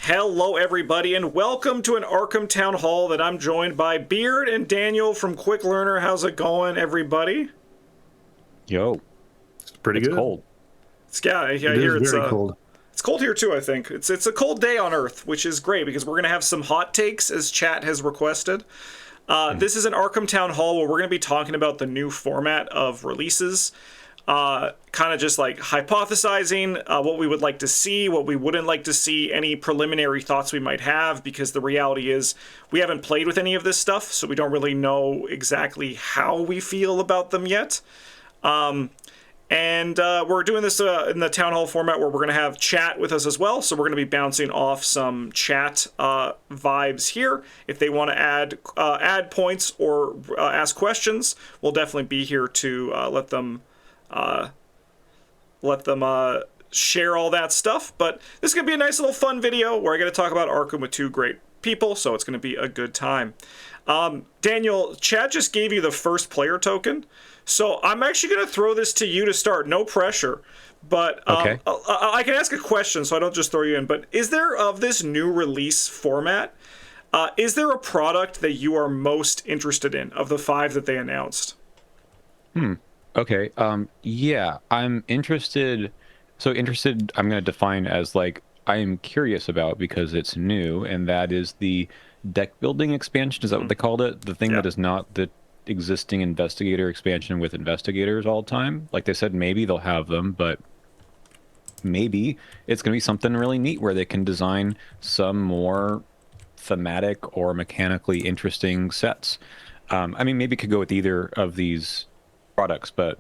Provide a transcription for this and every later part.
Hello, everybody, and welcome to an Arkham Town Hall that I'm joined by Beard and Daniel from Quick Learner. How's it going, everybody? Yo, It's pretty good. Cold. I hear it's very cold. It's cold here too. I think it's a cold day on Earth, which is great because we're gonna have some hot takes as chat has requested. This is an Arkham Town Hall where we're gonna be talking about the new format of releases. Kind of just like hypothesizing what we would like to see, what we wouldn't like to see, any preliminary thoughts we might have, because the reality is we haven't played with any of this stuff, so we don't really know exactly how we feel about them yet. We're doing this in the town hall format where we're going to have chat with us as well, so we're going to be bouncing off some chat vibes here. If they want to add points or ask questions, we'll definitely be here to let them share all that stuff. But this is going to be a nice little fun video where I get to talk about Arkham with two great people, so it's going to be a good time. Daniel, chat just gave you the first player token, so I'm actually going to throw this to you to start. No pressure, but Okay. I can ask a question, so I don't just throw you in. But is there, of this new release format, is there a product that you are most interested in of the 5 that they announced? Okay. Yeah, I'm interested. So interested, I'm going to define as like I am curious about because it's new, and that is the deck building expansion. Is that what they called it? The thing Yeah. that is not the existing investigator expansion with investigators all the time. Like they said, maybe they'll have them, but maybe it's going to be something really neat where they can design some more thematic or mechanically interesting sets. I mean, maybe it could go with either of these products, but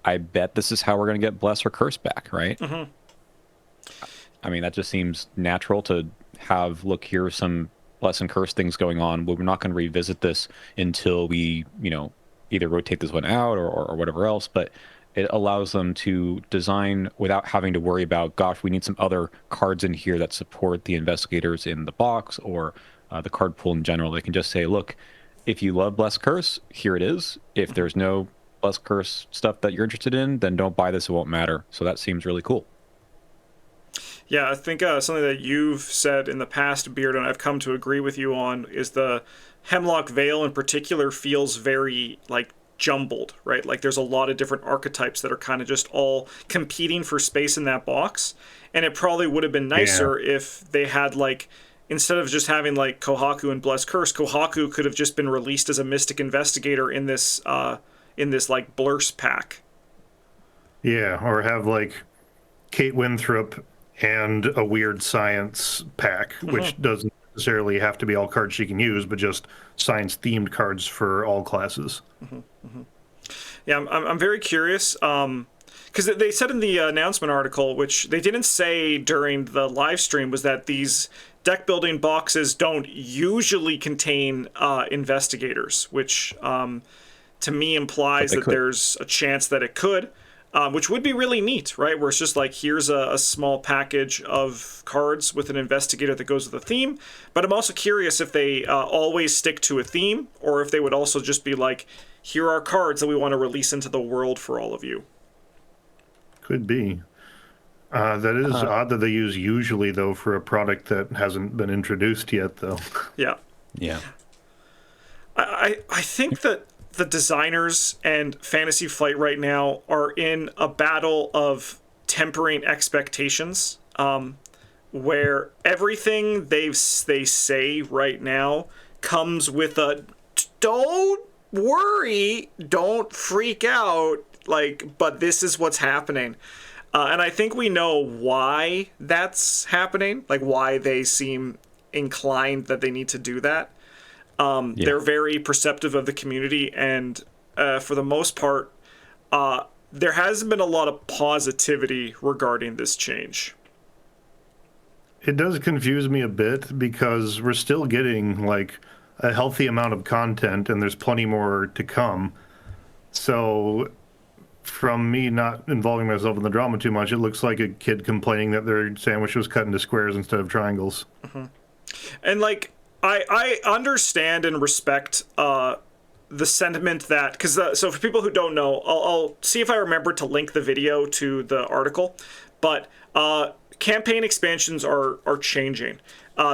I bet this is how we're going to get Bless or Curse back, right? Mm-hmm. I mean, that just seems natural to have, look, here's some Bless and Curse things going on. We're not going to revisit this until we, either rotate this one out or whatever else, but it allows them to design without having to worry about, gosh, we need some other cards in here that support the investigators in the box or the card pool in general. They can just say, look, if you love Bless Curse, here it is. If there's no Bless Curse stuff that you're interested in, then don't buy this, it won't matter. So that seems really cool. Yeah, I think something that you've said in the past, Beard, and I've come to agree with you on, is the Hemlock Vale in particular feels very, like, jumbled, right? Like, there's a lot of different archetypes that are kind of just all competing for space in that box, and it probably would have been nicer if they had, like, instead of just having, like, Kohaku and Bless Curse, Kohaku could have just been released as a Mystic Investigator in this like, Blurse pack. Yeah, or have like Kate Winthrop and a weird science pack, which doesn't necessarily have to be all cards she can use, but just science-themed cards for all classes. Yeah, I'm very curious, because they said in the announcement article, which they didn't say during the live stream, was that these deck building boxes don't usually contain investigators, which to me implies that there's a chance that it could. Which would be really neat, right? Where it's just like, here's a small package of cards with an investigator that goes with a theme. But I'm also curious if they always stick to a theme, or if they would also just be like, here are cards that we want to release into the world for all of you. Could be. That is odd that they use usually, though, for a product that hasn't been introduced yet, though. Yeah. Yeah. I think that the designers and Fantasy Flight right now are in a battle of tempering expectations, where everything they say right now comes with a don't worry, don't freak out, like, but this is what's happening. And I think we know why that's happening, like why they seem inclined that they need to do that. They're very perceptive of the community, and for the most part, there hasn't been a lot of positivity regarding this change. It does confuse me a bit because we're still getting like a healthy amount of content, and there's plenty more to come. So from me not involving myself in the drama too much, it looks like a kid complaining that their sandwich was cut into squares instead of triangles. And like, I understand and respect the sentiment that, because so for people who don't know, I'll see if I remember to link the video to the article, but campaign expansions are changing.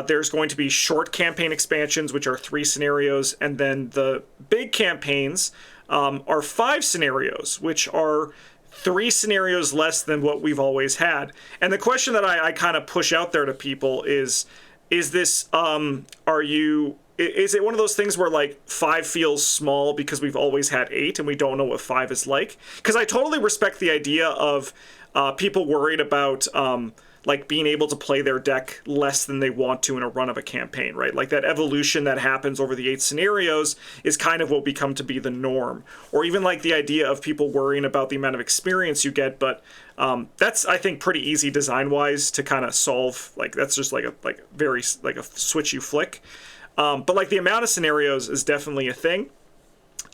There's going to be short campaign expansions, which are 3 scenarios, and then the big campaigns are 5 scenarios, which are 3 scenarios less than what we've always had. And the question that I kind of push out there to people is this, is it one of those things where like 5 feels small because we've always had 8 and we don't know what 5 is like? Because I totally respect the idea of people worried about like being able to play their deck less than they want to in a run of a campaign, right? Like that evolution that happens over the 8 scenarios is kind of what become to be the norm. Or even like the idea of people worrying about the amount of experience you get, but that's, I think, pretty easy design-wise to kind of solve. Like that's just like a switch you flick. But like the amount of scenarios is definitely a thing.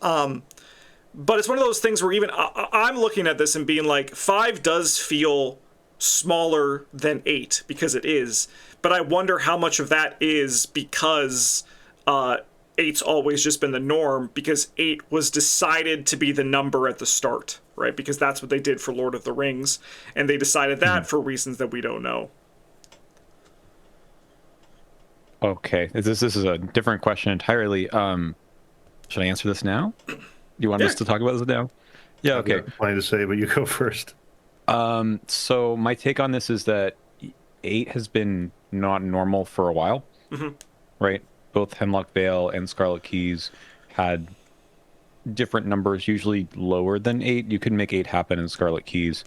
But it's one of those things where even I'm looking at this and being like, 5 does feel smaller than 8 because it is. But I wonder how much of that is because 8's always just been the norm, because 8 was decided to be the number at the start, right? Because that's what they did for Lord of the Rings, and they decided that for reasons that we don't know. Okay, this is a different question entirely. Should I answer this now? You want us to talk about this now? Yeah, okay. I've got plenty to say, but you go first. So my take on this is that 8 has been not normal for a while, right? Both Hemlock Vale and Scarlet Keys had different numbers, usually lower than 8. You could make 8 happen in Scarlet Keys,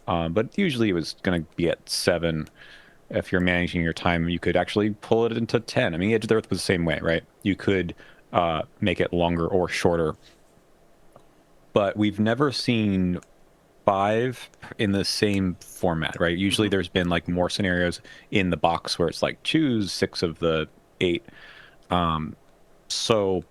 but usually it was going to be at 7. If you're managing your time, you could actually pull it into 10. I mean, Edge of the Earth was the same way, right? You could make it longer or shorter. But we've never seen 5 in the same format, right? Usually there's been like more scenarios in the box where it's like choose 6 of the 8. So,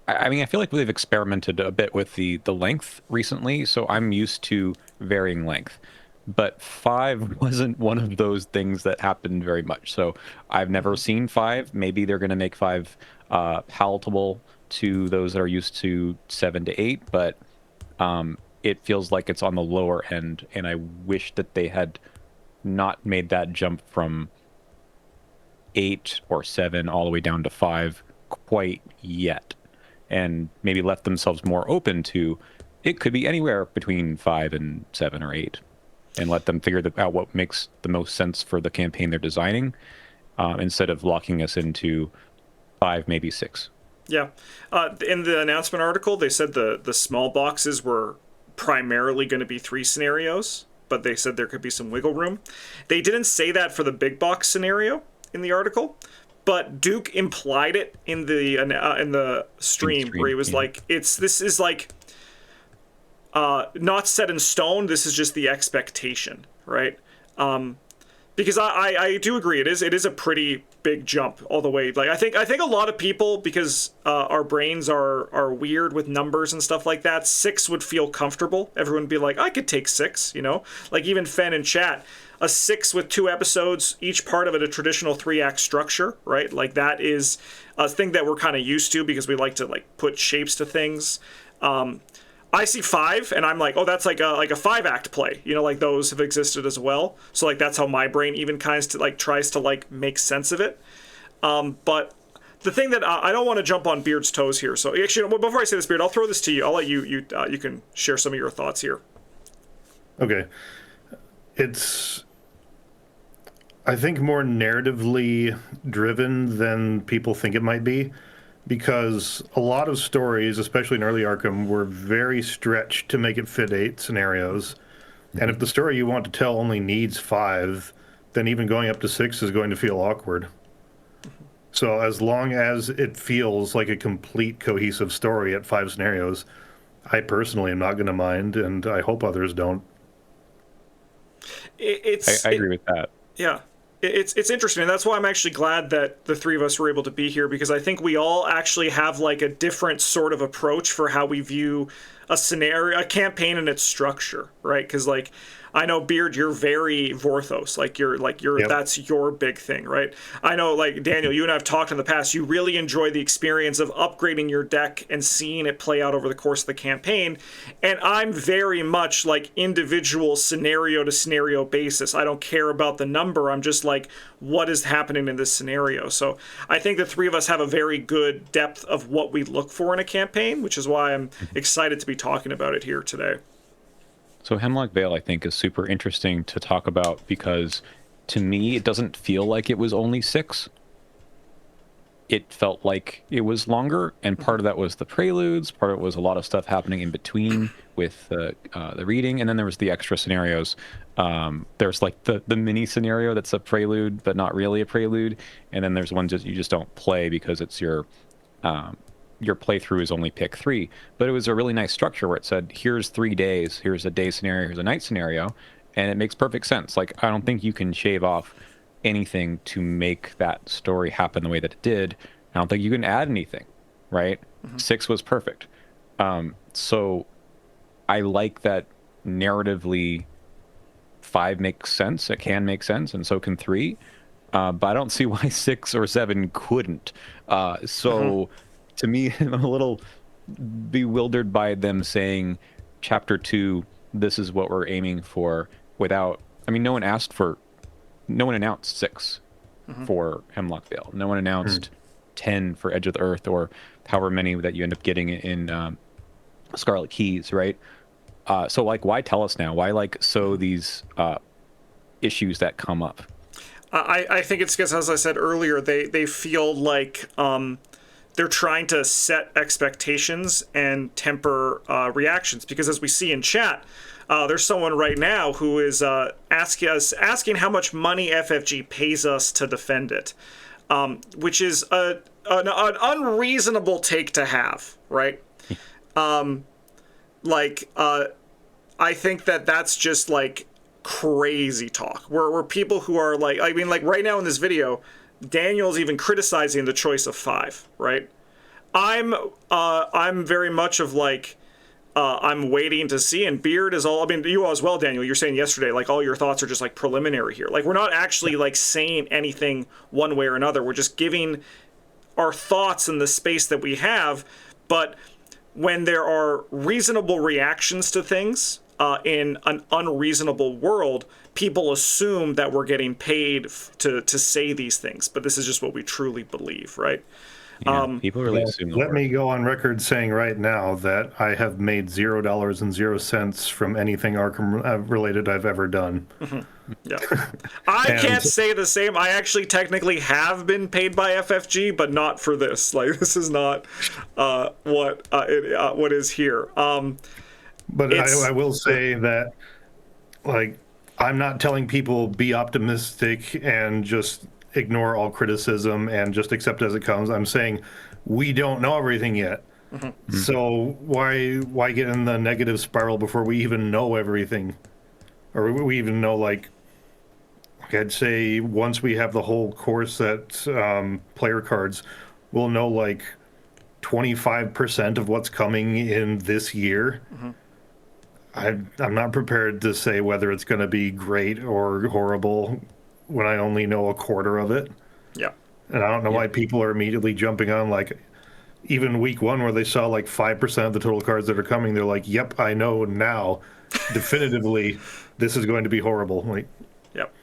I mean, I feel like they've experimented a bit with the length recently, so I'm used to varying length. But 5 wasn't one of those things that happened very much. So I've never seen 5. Maybe they're going to make 5 palatable to those that are used to 7 to 8, but it feels like it's on the lower end, and I wish that they had not made that jump from 8 or 7 all the way down to 5 quite yet, and maybe left themselves more open to it could be anywhere between 5 and 7 or 8, and let them figure out what makes the most sense for the campaign they're designing, instead of locking us into 5, maybe 6. Yeah. In the announcement article, they said the small boxes were primarily going to be 3 scenarios, but they said there could be some wiggle room. They didn't say that for the big box scenario in the article, but Duke implied it in the stream where he was like, this is like not set in stone. This is just the expectation, right? Because I do agree, it is a pretty big jump all the way. Like I think a lot of people, because our brains are weird with numbers and stuff like that, 6 would feel comfortable. Everyone would be like, I could take 6, you know? Like even Fen in chat, a 6 with 2 episodes, each part of it a traditional 3-act structure, right? Like that is a thing that we're kind of used to because we like to like put shapes to things. I see 5 and I'm like, oh, that's like a 5-act play, you know, like those have existed as well. So like that's how my brain even kind of like tries to like make sense of it. But the thing that I don't want to jump on Beard's toes here. So actually, before I say this, Beard, I'll throw this to you. I'll let you can share some of your thoughts here. Okay, it's, I think, more narratively driven than people think it might be. Because a lot of stories, especially in early Arkham, were very stretched to make it fit 8 scenarios. And if the story you want to tell only needs 5, then even going up to 6 is going to feel awkward. So as long as it feels like a complete cohesive story at 5 scenarios, I personally am not going to mind, and I hope others don't. I agree with that. Yeah. It's interesting, and that's why I'm actually glad that the 3 of us were able to be here, because I think we all actually have like a different sort of approach for how we view a scenario, a campaign and its structure, right? Because like I know Beard, you're very Vorthos, like you're Yep. that's your big thing, right? I know like Daniel, you and I've talked in the past. You really enjoy the experience of upgrading your deck and seeing it play out over the course of the campaign, and I'm very much like individual scenario to scenario basis. I don't care about the number. I'm just like, what is happening in this scenario? So I think the three of us have a very good depth of what we look for in a campaign, which is why I'm excited to be talking about it here today. So Hemlock Vale, I think, is super interesting to talk about because to me, it doesn't feel like it was only 6. It felt like it was longer, and part of that was the preludes, part of it was a lot of stuff happening in between with the reading, and then there was the extra scenarios. There's like the mini scenario that's a prelude, but not really a prelude, and then there's ones that you just don't play because it's your playthrough is only pick 3. But it was a really nice structure where it said, here's 3 days, here's a day scenario, here's a night scenario, and it makes perfect sense. Like, I don't think you can shave off anything to make that story happen the way that it did. I don't think you can add anything, right? 6 was perfect. So I like that narratively 5 makes sense. It can make sense, and so can 3. But I don't see why 6 or 7 couldn't. To me, I'm a little bewildered by them saying, Chapter 2, this is what we're aiming for, without... I mean, no one announced 6 for Hemlock Vale. No one announced 10 for Edge of the Earth, or however many that you end up getting in Scarlet Keys, right? So, like, why tell us now? Why, like, sow these issues that come up? I think it's because, as I said earlier, they feel like they're trying to set expectations and temper reactions. Because as we see in chat, there's someone right now who is asking how much money FFG pays us to defend it, which is an unreasonable take to have, right? I think that's just like crazy talk. Where people who are like, I mean, like right now in this video, Daniel's even criticizing the choice of 5, right? I'm very much of like, I'm waiting to see, and Beard is all, I mean, you as well, Daniel, you're saying yesterday, like all your thoughts are just like preliminary here. Like we're not actually like saying anything one way or another. We're just giving our thoughts in the space that we have. But when there are reasonable reactions to things in an unreasonable world, people assume that we're getting paid to say these things. But this is just what we truly believe, right? Yeah, people really assume the Let word. me go on record saying right now that I have made $0.00 from anything Arkham related I've ever done. Yeah. I can't say the same. I actually technically have been paid by FFG, but not for this. Like, this is not what is here. But I will say that, like, I'm not telling people be optimistic and just ignore all criticism and just accept as it comes. I'm saying we don't know everything yet. So why get in the negative spiral before we even know everything? Or we even know, like I'd say once we have the whole core set player cards, we'll know like 25% of what's coming in this year. I'm not prepared to say whether it's going to be great or horrible when I only know a quarter of it. Yeah. And I don't know why people are immediately jumping on, like, even week 1 where they saw like 5% of the total cards that are coming, they're like, yep, I know now definitively this is going to be horrible. Like, Yep.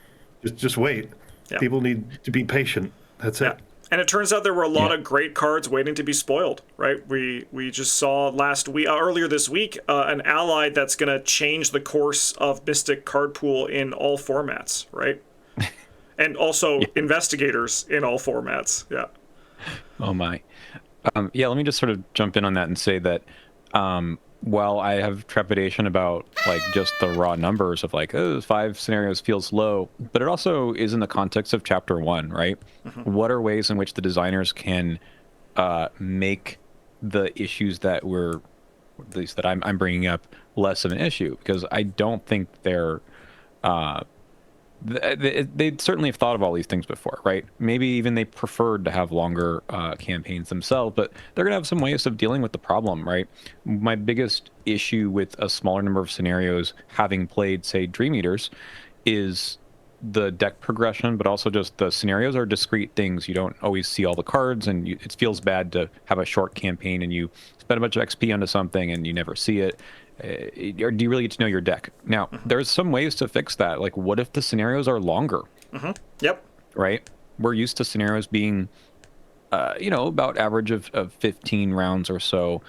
just wait. Yeah. People need to be patient. That's it. And it turns out there were a lot of great cards waiting to be spoiled, right? We just saw last week, earlier this week, an ally that's going to change the course of Mystic card pool in all formats, right? And also investigators in all formats. Yeah. Oh my. Let me just sort of jump in on that and say that while I have trepidation about like just the raw numbers of like, oh, 5 scenarios feels low, but it also is in the context of chapter 1, right? What are ways in which the designers can make the issues that we're, at least that I'm bringing up, less of an issue? Because I don't think they're They certainly have thought of all these things before, right? Maybe even they preferred to have longer campaigns themselves, but they're going to have some ways of dealing with the problem, right? My biggest issue with a smaller number of scenarios, having played, say, Dream Eaters, is the deck progression, but also just the scenarios are discrete things. You don't always see all the cards, and it feels bad to have a short campaign and you spend a bunch of XP onto something and you never see it. Or do you really get to know your deck? Now, there's some ways to fix that. Like, what if the scenarios are longer? Yep. Right? We're used to scenarios being, about average of 15 rounds or so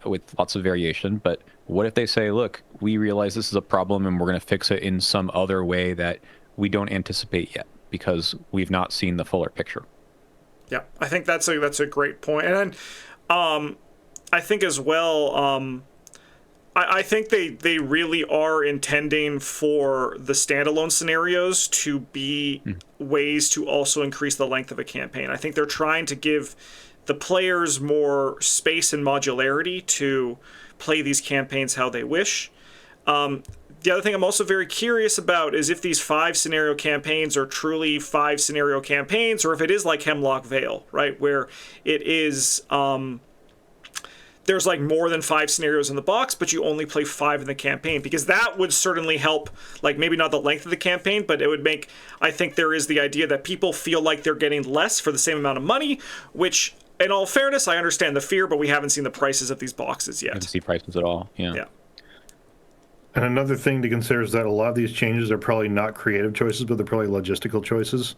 with lots of variation. But what if they say, look, we realize this is a problem and we're going to fix it in some other way that we don't anticipate yet because we've not seen the fuller picture? Yeah, I think that's a great point. And then, I think as well, I think they really are intending for the standalone scenarios to be ways to also increase the length of a campaign. I think they're trying to give the players more space and modularity to play these campaigns how they wish. The other thing I'm also very curious about is if these 5 scenario campaigns are truly 5 scenario campaigns, or if it is like Hemlock Vale, right, where it is there's like more than 5 scenarios in the box, but you only play 5 in the campaign, because that would certainly help, like maybe not the length of the campaign, but it would make, I think there is the idea that people feel like they're getting less for the same amount of money, which in all fairness, I understand the fear, but we haven't seen the prices of these boxes yet. I didn't see prices at all. Yeah. And another thing to consider is that a lot of these changes are probably not creative choices, but they're probably logistical choices.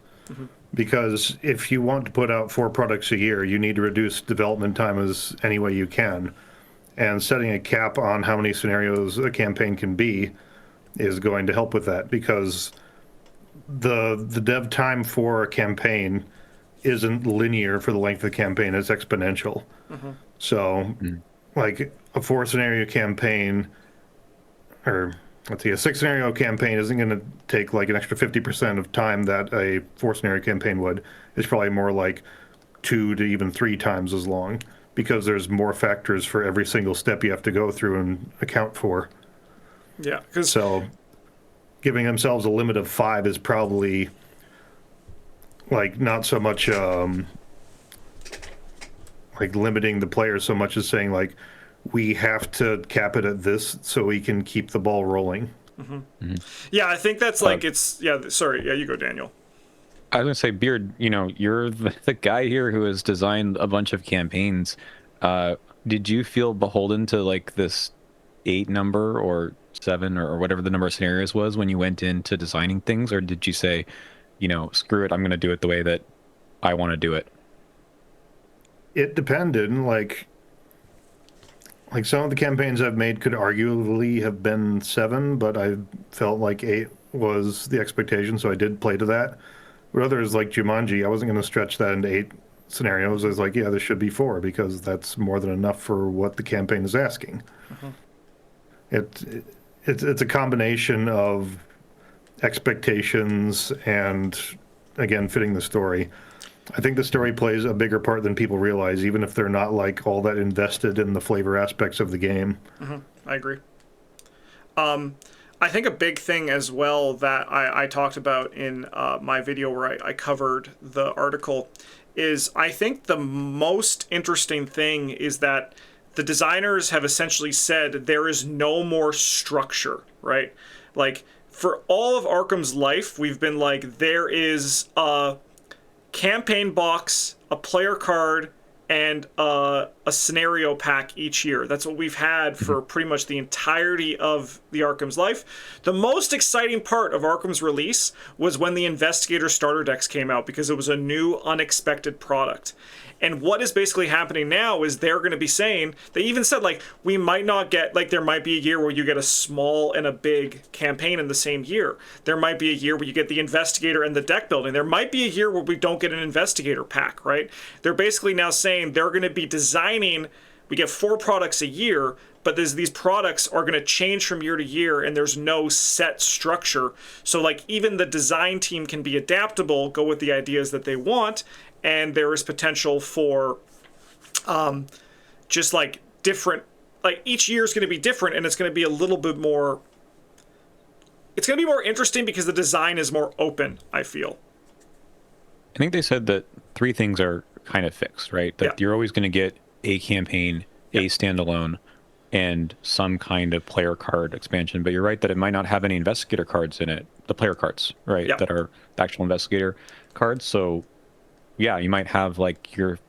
Because if you want to put out 4 products a year, you need to reduce development time as any way you can. And setting a cap on how many scenarios a campaign can be is going to help with that, because the dev time for a campaign isn't linear for the length of the campaign, it's exponential. So, like a 4 scenario campaign, or let's see, a 6 scenario campaign isn't going to take like an extra 50% of time that a 4 scenario campaign would. It's probably more like 2 to even 3 times as long, because there's more factors for every single step you have to go through and account for. Yeah. So giving themselves a limit of 5 is probably like not so much like limiting the players so much as saying like, we have to cap it at this so we can keep the ball rolling. Yeah, I think that's like sorry. Yeah, you go, Daniel. I was going to say, Beard, you're the guy here who has designed a bunch of campaigns. Did you feel beholden to like this 8 number or 7 or whatever the number of scenarios was when you went into designing things? Or did you say, screw it, I'm going to do it the way that I want to do it? It depended. Like some of the campaigns I've made could arguably have been 7, but I felt like 8 was the expectation, so I did play to that. But others, like Jumanji, I wasn't going to stretch that into 8 scenarios. I was like, yeah, this should be 4, because that's more than enough for what the campaign is asking. It's a combination of expectations and, again, fitting the story. I think the story plays a bigger part than people realize, even if they're not like all that invested in the flavor aspects of the game. I agree. I think a big thing as well that I talked about in my video where I covered the article is I think the most interesting thing is that the designers have essentially said there is no more structure, right? Like, for all of Arkham's life, we've been like, there is a campaign box, a player card, and a scenario pack each year. That's what we've had for pretty much the entirety of the Arkham's life. The most exciting part of Arkham's release was when the Investigator starter decks came out, because it was a new, unexpected product. And what is basically happening now is they're going to be saying, they even said, like, we might not get, like, there might be a year where you get a small and a big campaign in the same year. There might be a year where you get the Investigator and the deck building. There might be a year where we don't get an Investigator pack, right? They're basically now saying they're going to be designing, we get 4 products a year, but these products are going to change from year to year, and there's no set structure. So, like, even the design team can be adaptable, go with the ideas that they want, and there is potential for just like different, like each year is going to be different, and it's going to be a little bit more it's going to be more interesting because the design is more open, I feel. I think they said that 3 things are kind of fixed, right? That you're always going to get a campaign, a standalone, and some kind of player card expansion. But you're right that it might not have any investigator cards in it, the player cards, right? That are the actual investigator cards. So yeah, you might have like your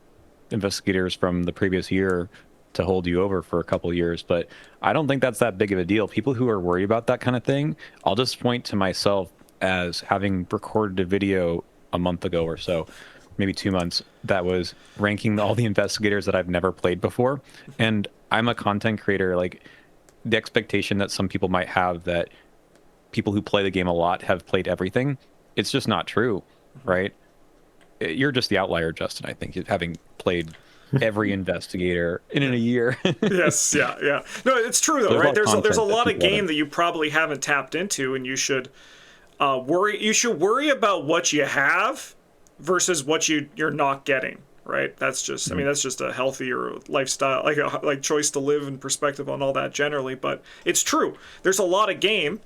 investigators from the previous year to hold you over for a couple of years, but I don't think that's that big of a deal. People who are worried about that kind of thing, I'll just point to myself as having recorded a video a month ago or so, maybe 2 months, that was ranking all the investigators that I've never played before. And I'm a content creator. Like, the expectation that some people might have that people who play the game a lot have played everything, it's just not true, right? You're just the outlier, Justin, I think, having played every investigator in a year. Yes, yeah. No, it's true though, right? There's a lot of game that you probably haven't tapped into, and you should worry. You should worry about what you have versus what you're not getting, right? That's just, I mean, that's just a healthier lifestyle, like choice to live and perspective on all that generally. But it's true. There's a lot of game,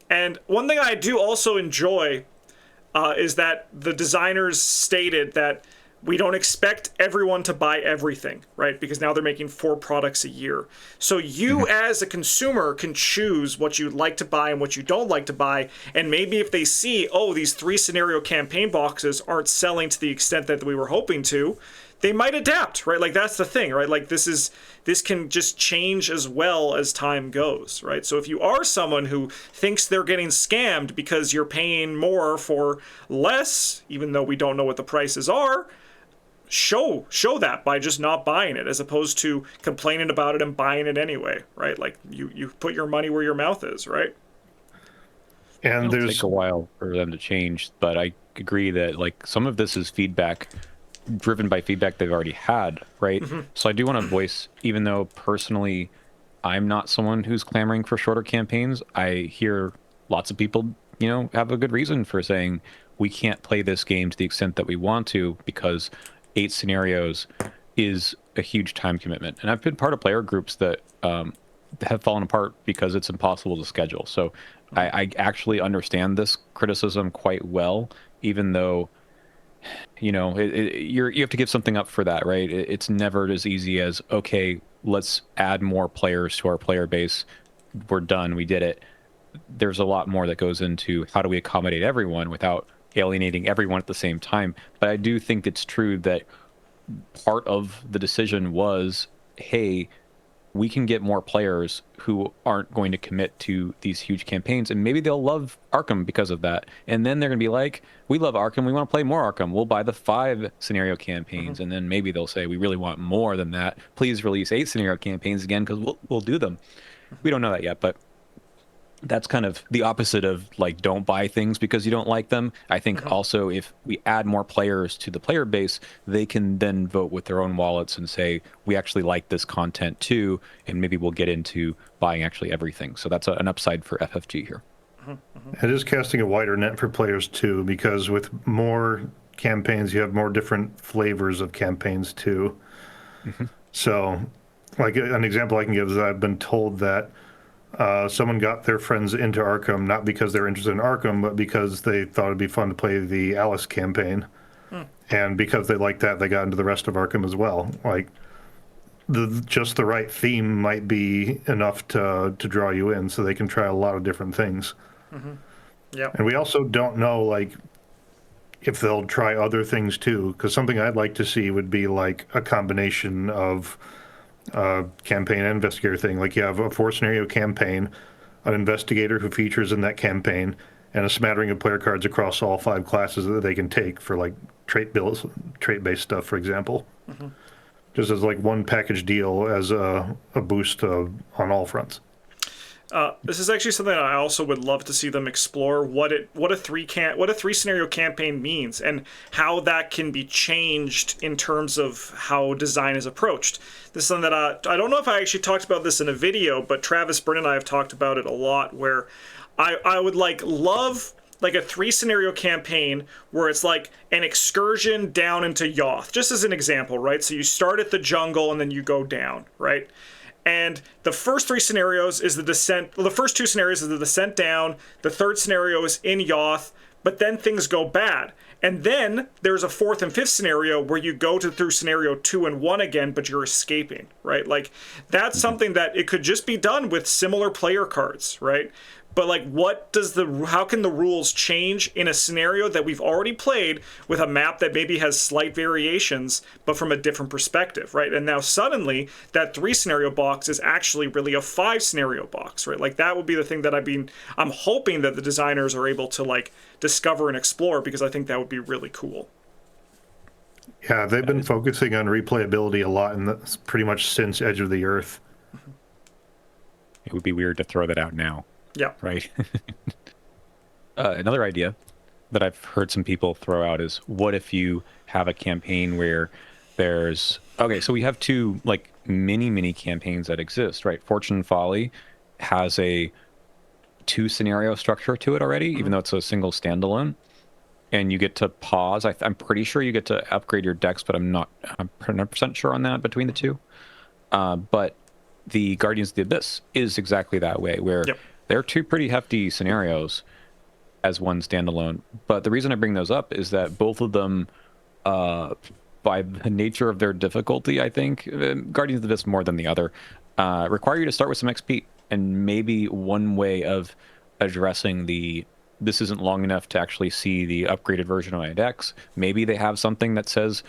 and one thing I do also enjoy is that the designers stated that we don't expect everyone to buy everything, right? Because now they're making 4 products a year. So you as a consumer can choose what you'd like to buy and what you don't like to buy. And maybe if they see, oh, these 3 scenario campaign boxes aren't selling to the extent that we were hoping to, they might adapt, right? Like, that's the thing, right? Like, this can just change as well as time goes, right? So if you are someone who thinks they're getting scammed because you're paying more for less, even though we don't know what the prices are, show that by just not buying it, as opposed to complaining about it and buying it anyway, right? Like, you put your money where your mouth is, right? And It'll take a while for them to change, but I agree that like some of this is feedback driven by feedback they've already had, right? So I do want to voice, even though personally I'm not someone who's clamoring for shorter campaigns, I hear lots of people, you know, have a good reason for saying we can't play this game to the extent that we want to because 8 scenarios is a huge time commitment. And I've been part of player groups that have fallen apart because it's impossible to schedule. So I actually understand this criticism quite well, even though, you know, you have to give something up for that, right? It's never as easy as, okay, let's add more players to our player base. We're done. We did it. There's a lot more that goes into how do we accommodate everyone without alienating everyone at the same time. But I do think it's true that part of the decision was, hey, we can get more players who aren't going to commit to these huge campaigns, and maybe they'll love Arkham because of that. And then they're going to be like, we love Arkham, we want to play more Arkham. We'll buy the 5 scenario campaigns, and then maybe they'll say, we really want more than that. Please release 8 scenario campaigns again, because we'll do them. We don't know that yet, but that's kind of the opposite of like don't buy things because you don't like them. I think also if we add more players to the player base, they can then vote with their own wallets and say, we actually like this content too, and maybe we'll get into buying actually everything. So that's an upside for FFG here. It is casting a wider net for players too, because with more campaigns, you have more different flavors of campaigns too. So like an example I can give is I've been told that someone got their friends into Arkham, not because they're interested in Arkham, but because they thought it'd be fun to play the Alice campaign. And because they liked that, they got into the rest of Arkham as well. Like, just the right theme might be enough to draw you in, so they can try a lot of different things. Yeah. And we also don't know, like, if they'll try other things too, because something I'd like to see would be like a combination of campaign and investigator thing. Like, you have a 4 scenario campaign, an investigator who features in that campaign, and a smattering of player cards across all 5 classes that they can take for like trait-based stuff, for example. Just as like one package deal as a boost on all fronts. This is actually something I also would love to see them explore, what a 3 scenario campaign means and how that can be changed in terms of how design is approached. This is something that I don't know if I actually talked about this in a video, but Travis Byrne and I have talked about it a lot, where I would love a 3 scenario campaign where it's like an excursion down into Yoth, just as an example, right? So you start at the jungle and then you go down, right? And the first three scenarios is the descent. Well, the first two scenarios is the descent down. The third scenario is in Yoth, but then things go bad. And then there's a fourth and fifth scenario where you go through scenario 2 and 1 again, but you're escaping, right? Like, that's something that it could just be done with similar player cards, right? But like, how can the rules change in a scenario that we've already played with a map that maybe has slight variations, but from a different perspective, right? And now suddenly that 3 scenario box is actually really a 5 scenario box, right? Like, that would be the thing that I'm hoping that the designers are able to like discover and explore, because I think that would be really cool. Yeah, they've been focusing on replayability a lot, and that's pretty much since Edge of the Earth. It would be weird to throw that out now. Yeah. Right. Another idea that I've heard some people throw out is, what if you have a campaign where there's... Okay, so we have 2 like mini campaigns that exist, right? Fortune and Folly has a 2 scenario structure to it already, even though it's a single standalone. And you get to pause. I'm pretty sure you get to upgrade your decks, but I'm 100% sure on that between the 2. But the Guardians of the Abyss is exactly that way, where... Yep. They're 2 pretty hefty scenarios as one standalone. But the reason I bring those up is that both of them, by the nature of their difficulty, I think, Guardians of the Abyss more than the other, require you to start with some XP. And maybe one way of addressing this isn't long enough to actually see the upgraded version of my decks, maybe they have something that says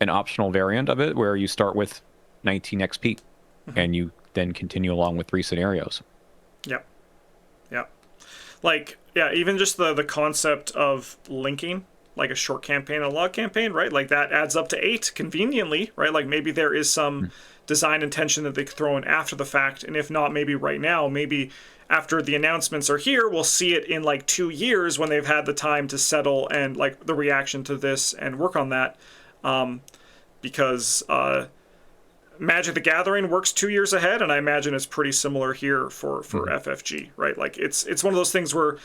an optional variant of it where you start with 19 XP and you then continue along with 3 scenarios. Yep. Yeah. Like, yeah, even just the concept of linking, like a short campaign and a long campaign, right? Like, that adds up to 8 conveniently, right? Like, maybe there is some design intention that they could throw in after the fact. And if not, maybe right now, maybe after the announcements are here, we'll see it in like 2 years when they've had the time to settle and like the reaction to this and work on that. Because Magic the Gathering works 2 years ahead, and I imagine it's pretty similar here for FFG, right? Like, it's one of those things where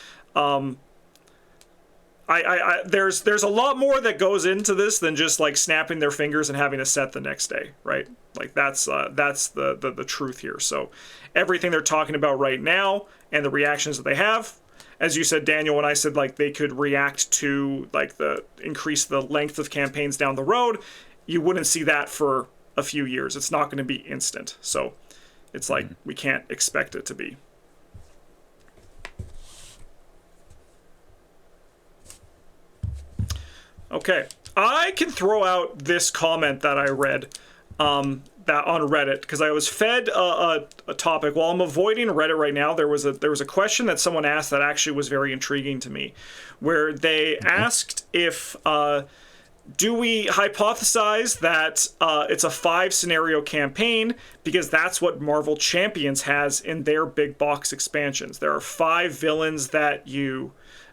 there's a lot more that goes into this than just like snapping their fingers and having a set the next day, right? Like, that's the truth here. So everything they're talking about right now and the reactions that they have, as you said, Daniel, when I said like they could react to like increase the length of campaigns down the road, you wouldn't see that for a few years. It's not going to be instant. So it's like we can't expect it to be. Okay. I can throw out this comment that I read that on Reddit, because I was fed a topic. While I'm avoiding Reddit right now, there was a question that someone asked that actually was very intriguing to me, where they asked if do we hypothesize that it's a 5 scenario campaign because that's what Marvel Champions has in their big box expansions. There are 5 villains that you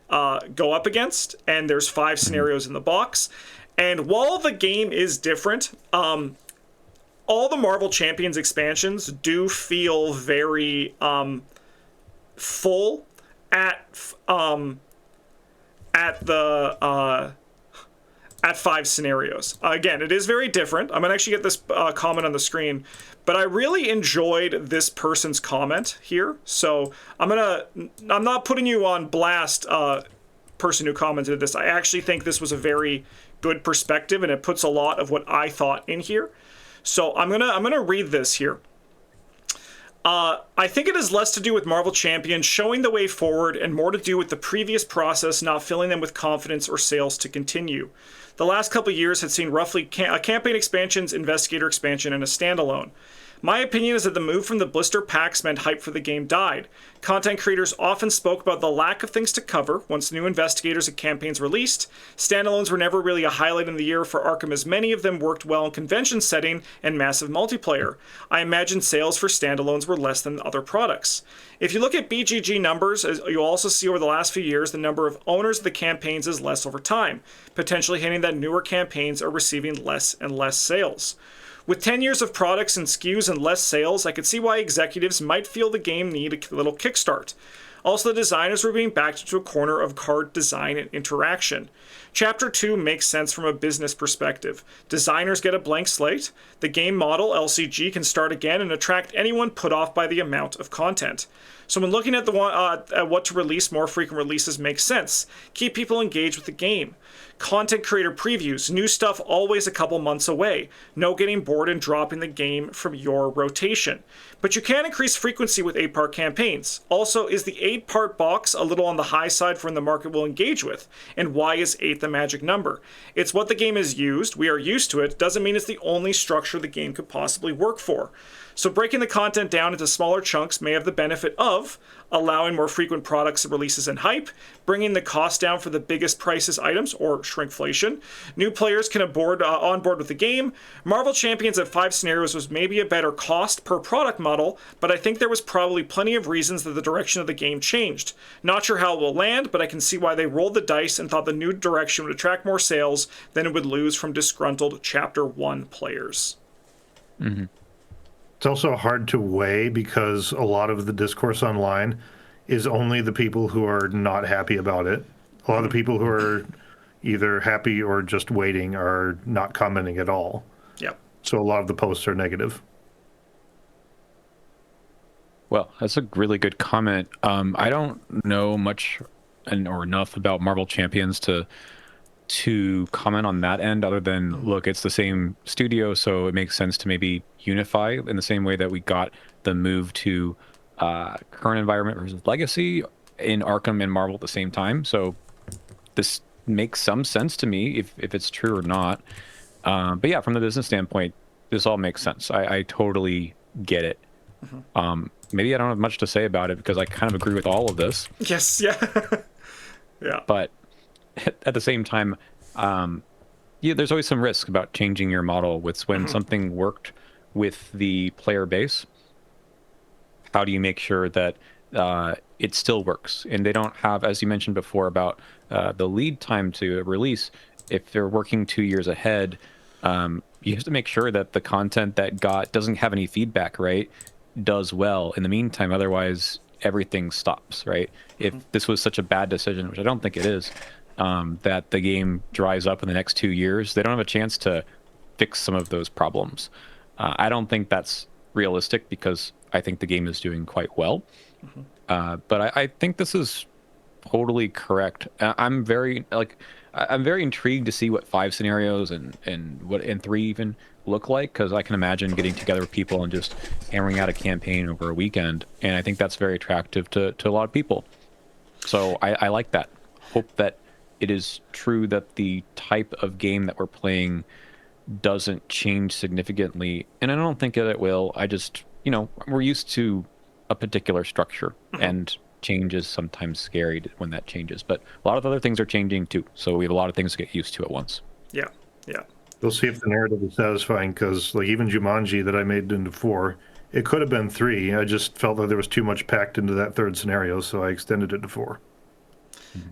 go up against, and there's 5 scenarios in the box. And while the game is different, all the Marvel Champions expansions do feel very full at 5 scenarios. Again, it is very different. I'm gonna actually get this comment on the screen, but I really enjoyed this person's comment here. So I'm not putting you on blast, person who commented this. I actually think this was a very good perspective, and it puts a lot of what I thought in here. So I'm gonna read this here. I think it has less to do with Marvel Champions showing the way forward and more to do with the previous process not filling them with confidence or sales to continue. The last couple of years had seen roughly campaign expansions, investigator expansion, and a standalone. My opinion is that the move from the blister packs meant hype for the game died. Content creators often spoke about the lack of things to cover once new investigators and campaigns released. Standalones were never really a highlight in the year for Arkham, as many of them worked well in convention setting and massive multiplayer. I imagine sales for standalones were less than other products. If you look at BGG numbers, you'll also see over the last few years the number of owners of the campaigns is less over time, potentially hinting that newer campaigns are receiving less and less sales. With 10 years of products and SKUs and less sales, I could see why executives might feel the game need a little kickstart. Also, the designers were being backed into a corner of card design and interaction. Chapter 2 makes sense from a business perspective. Designers get a blank slate. The game model, LCG, can start again and attract anyone put off by the amount of content. So when looking at what to release, more frequent releases makes sense. Keep people engaged with the game. Content creator previews, new stuff always a couple months away. No getting bored and dropping the game from your rotation. But you can increase frequency with 8-part campaigns. Also, is the 8-part box a little on the high side for when the market will engage with? And why is 8 the magic number? It's what the game is used. We are used to it. Doesn't mean it's the only structure the game could possibly work for. So breaking the content down into smaller chunks may have the benefit of allowing more frequent products, releases, and hype, bringing the cost down for the biggest prices items, or shrinkflation. New players can on board with the game. Marvel Champions at 5 scenarios was maybe a better cost per product model, but I think there was probably plenty of reasons that the direction of the game changed. Not sure how it will land, but I can see why they rolled the dice and thought the new direction would attract more sales than it would lose from disgruntled Chapter 1 players. Mm-hmm. It's also hard to weigh because a lot of the discourse online is only the people who are not happy about it. A lot of the people who are either happy or just waiting are not commenting at all. Yep. So a lot of the posts are negative. Well, that's a really good comment. I don't know much or enough about Marvel Champions to comment on that end, other than, look, it's the same studio, so it makes sense to maybe unify in the same way that we got the move to current environment versus legacy in Arkham and Marvel at the same time. So this makes some sense to me, if it's true or not. But yeah, from the business standpoint, this all makes sense. I totally get it. Mm-hmm. Maybe I don't have much to say about it because I kind of agree with all of this. Yes, yeah. Yeah. But at the same time, there's always some risk about changing your model. With when something worked with the player base, how do you make sure that it still works? And they don't have, as you mentioned before, about the lead time to release. If they're working 2 years ahead, you have to make sure that the content that doesn't have any feedback, right, does well in the meantime. Otherwise, everything stops, right? If this was such a bad decision, which I don't think it is, that the game dries up in the next 2 years, they don't have a chance to fix some of those problems. I don't think that's realistic because I think the game is doing quite well. But I think this is totally correct. I'm very intrigued to see what 5 scenarios and what and 3 even look like, because I can imagine getting together with people and just hammering out a campaign over a weekend, and I think that's very attractive to a lot of people. So I like that. Hope that it is true that the type of game that we're playing doesn't change significantly, and I don't think that it will. I just, we're used to a particular structure, and change is sometimes scary when that changes, but a lot of other things are changing too, so we have a lot of things to get used to at once. Yeah. We'll see if the narrative is satisfying, because like even Jumanji that I made into 4, it could have been 3. I just felt that there was too much packed into that 3rd scenario, so I extended it to 4.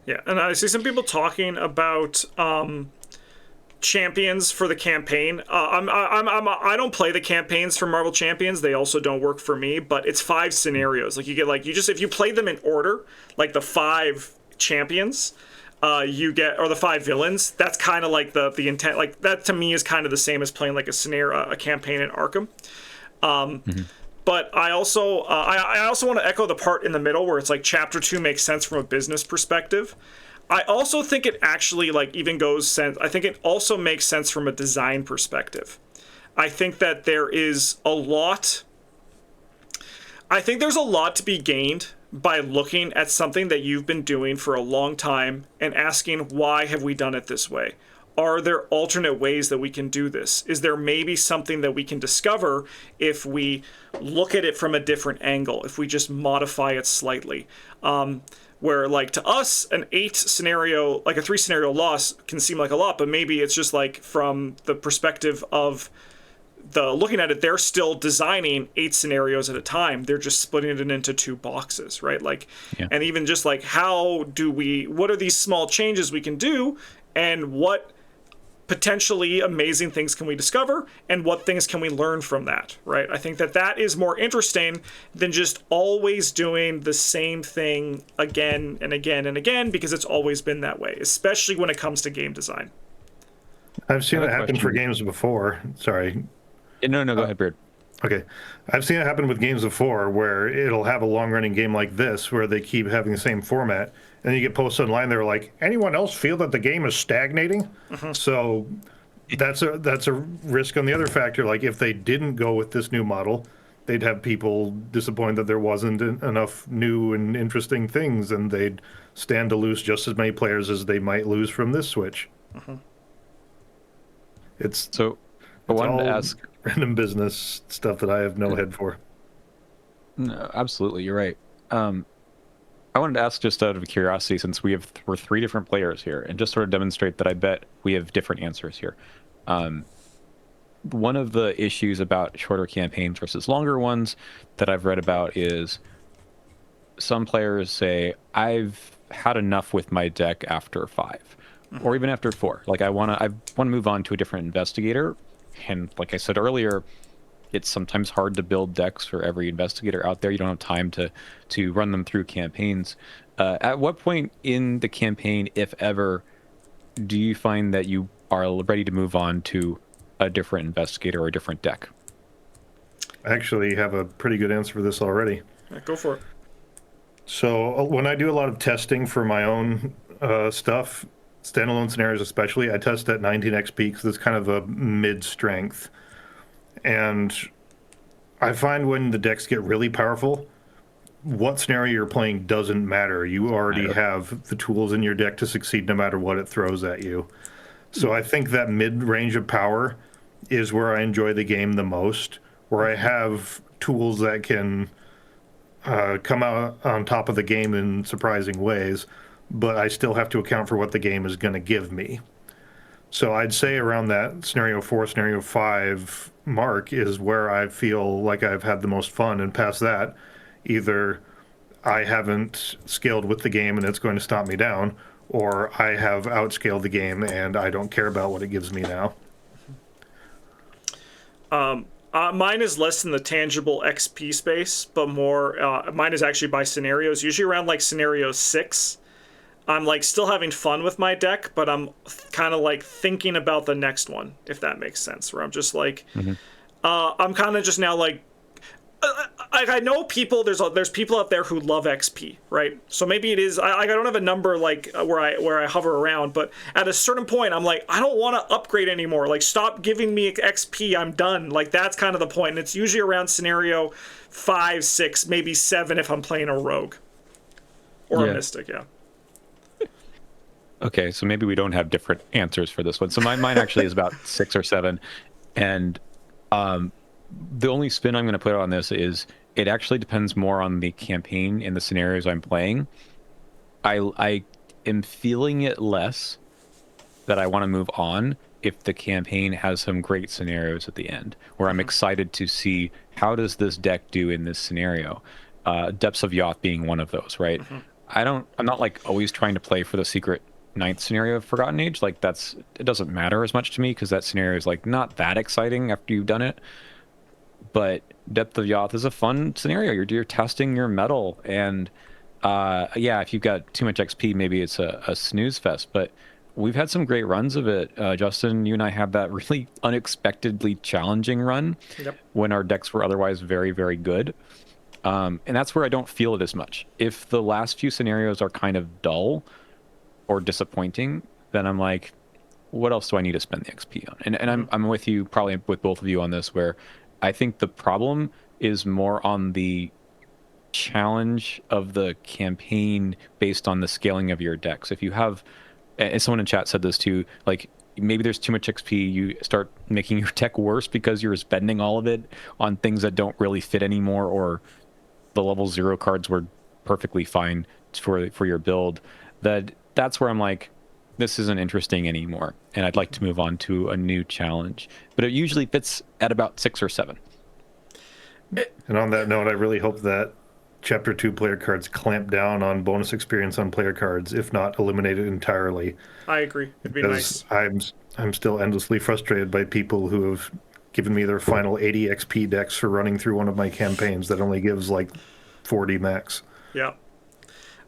Yeah, and I see some people talking about champions for the campaign. I don't play the campaigns for Marvel Champions. They also don't work for me, but it's 5 scenarios. Like you get if you play them in order, like the 5 champions, you get, or the 5 villains. That's kind of like the intent. Like that to me is kind of the same as playing like a campaign in Arkham. But I also want to echo the part in the middle where it's like Chapter 2 makes sense from a business perspective. I also think it actually I think it also makes sense from a design perspective. I think that there's a lot to be gained by looking at something that you've been doing for a long time and asking, why have we done it this way? Are there alternate ways that we can do this? Is there maybe something that we can discover if we look at it from a different angle, if we just modify it slightly? Where, like, to us, an 8 scenario, like a 3 scenario loss can seem like a lot, but maybe it's just like from the perspective of looking at it, they're still designing 8 scenarios at a time. They're just splitting it into 2 boxes, right? Like, yeah. And even just like, what are these small changes we can do, and what potentially amazing things can we discover, and what things can we learn from that, right? I think that is more interesting than just always doing the same thing again and again and again, because it's always been that way, especially when it comes to game design. I've seen it happen for games before. Sorry. No, go ahead, Beard. Okay. I've seen it happen with games before where it'll have a long-running game like this where they keep having the same format, and you get posted online, they're like, anyone else feel that the game is stagnating? So that's a risk on the other factor. Like, if they didn't go with this new model, they'd have people disappointed that there wasn't enough new and interesting things, and they'd stand to lose just as many players as they might lose from this switch. So I wanted to ask random business stuff that I have no head for. No, absolutely, you're right. I wanted to ask, just out of curiosity, since we're 3 different players here, and just sort of demonstrate that I bet we have different answers here. One of the issues about shorter campaigns versus longer ones that I've read about is some players say, I've had enough with my deck after 5, or even after 4. Like, I want to move on to a different investigator. And like I said earlier, it's sometimes hard to build decks for every investigator out there. You don't have time to run them through campaigns. At what point in the campaign, if ever, do you find that you are ready to move on to a different investigator or a different deck? I actually have a pretty good answer for this already. Yeah, go for it. So when I do a lot of testing for my own stuff, standalone scenarios especially, I test at 19 XP because it's kind of a mid-strength. And I find when the decks get really powerful, what scenario you're playing doesn't matter. You already have the tools in your deck to succeed no matter what it throws at you. So I think that mid-range of power is where I enjoy the game the most, where I have tools that can come out on top of the game in surprising ways, but I still have to account for what the game is going to give me. So I'd say around that scenario 4, scenario 5 mark is where I feel like I've had the most fun, and past that, either I haven't scaled with the game and it's going to stomp me down, or I have outscaled the game and I don't care about what it gives me now. Mine is less in the tangible XP space, but more, mine is actually by scenarios, usually around like scenario 6. I'm like still having fun with my deck, but I'm kind of like thinking about the next one, if that makes sense, where I'm just like, I'm kind of just now like, I know people, there's people out there who love XP, right? So maybe it is, I don't have a number like where I hover around, but at a certain point I'm like, I don't want to upgrade anymore. Like, stop giving me XP, I'm done. Like, that's kind of the point. And it's usually around scenario 5, 6, maybe 7 if I'm playing a rogue or a mystic, yeah. Okay, so maybe we don't have different answers for this one. So mine actually is about 6 or 7, and the only spin I'm going to put on this is it actually depends more on the campaign and the scenarios I'm playing. I am feeling it less that I want to move on if the campaign has some great scenarios at the end, where I'm excited to see how does this deck do in this scenario. Depths of Yacht being one of those, right? I'm not like always trying to play for the secret 9th scenario of Forgotten Age. Like, it doesn't matter as much to me because that scenario is like not that exciting after you've done it. But Depth of Yacht is a fun scenario. You're testing your metal, and yeah, if you've got too much XP, maybe it's a snooze fest. But we've had some great runs of it. Justin, you and I had that really unexpectedly challenging run when our decks were otherwise very, very good. And that's where I don't feel it as much. If the last few scenarios are kind of dull or disappointing, then I'm like, what else do I need to spend the XP on? And I'm with you, probably with both of you on this, where I think the problem is more on the challenge of the campaign based on the scaling of your decks. If you have, and someone in chat said this too, like maybe there's too much XP, you start making your deck worse because you're spending all of it on things that don't really fit anymore, or the level 0 cards were perfectly fine for your build. That's where I'm like, this isn't interesting anymore, and I'd like to move on to a new challenge. But it usually fits at about 6 or 7. And on that note, I really hope that Chapter 2 player cards clamp down on bonus experience on player cards, if not eliminate it entirely. I agree. It'd be nice. I'm still endlessly frustrated by people who have given me their final 80 XP decks for running through one of my campaigns that only gives like 40 max. Yeah.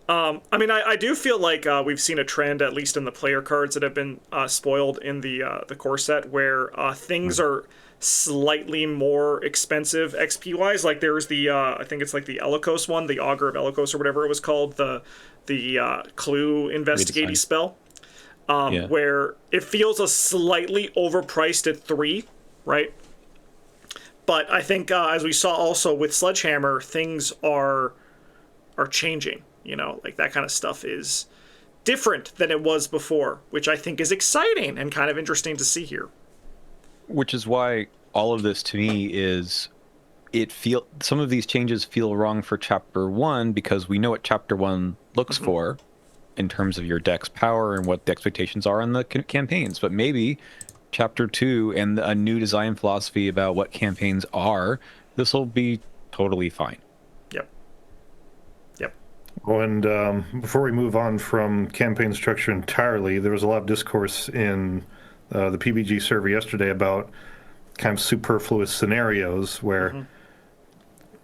I mean, I do feel like we've seen a trend, at least in the player cards that have been spoiled in the core set, where things are slightly more expensive XP wise. Like there's the I think it's like the Elikos one, the Augur of Elikos or whatever it was called, the Clue investigating spell, where it feels a slightly overpriced at 3, right? But I think as we saw also with Sledgehammer, things are changing. You know, like that kind of stuff is different than it was before, which I think is exciting and kind of interesting to see here. Which is why all of this to me is, some of these changes feel wrong for Chapter 1 because we know what Chapter 1 looks for in terms of your deck's power and what the expectations are in the campaigns. But maybe Chapter 2 and a new design philosophy about what campaigns are, this will be totally fine. Well, and before we move on from campaign structure entirely, there was a lot of discourse in the PBG server yesterday about kind of superfluous scenarios where,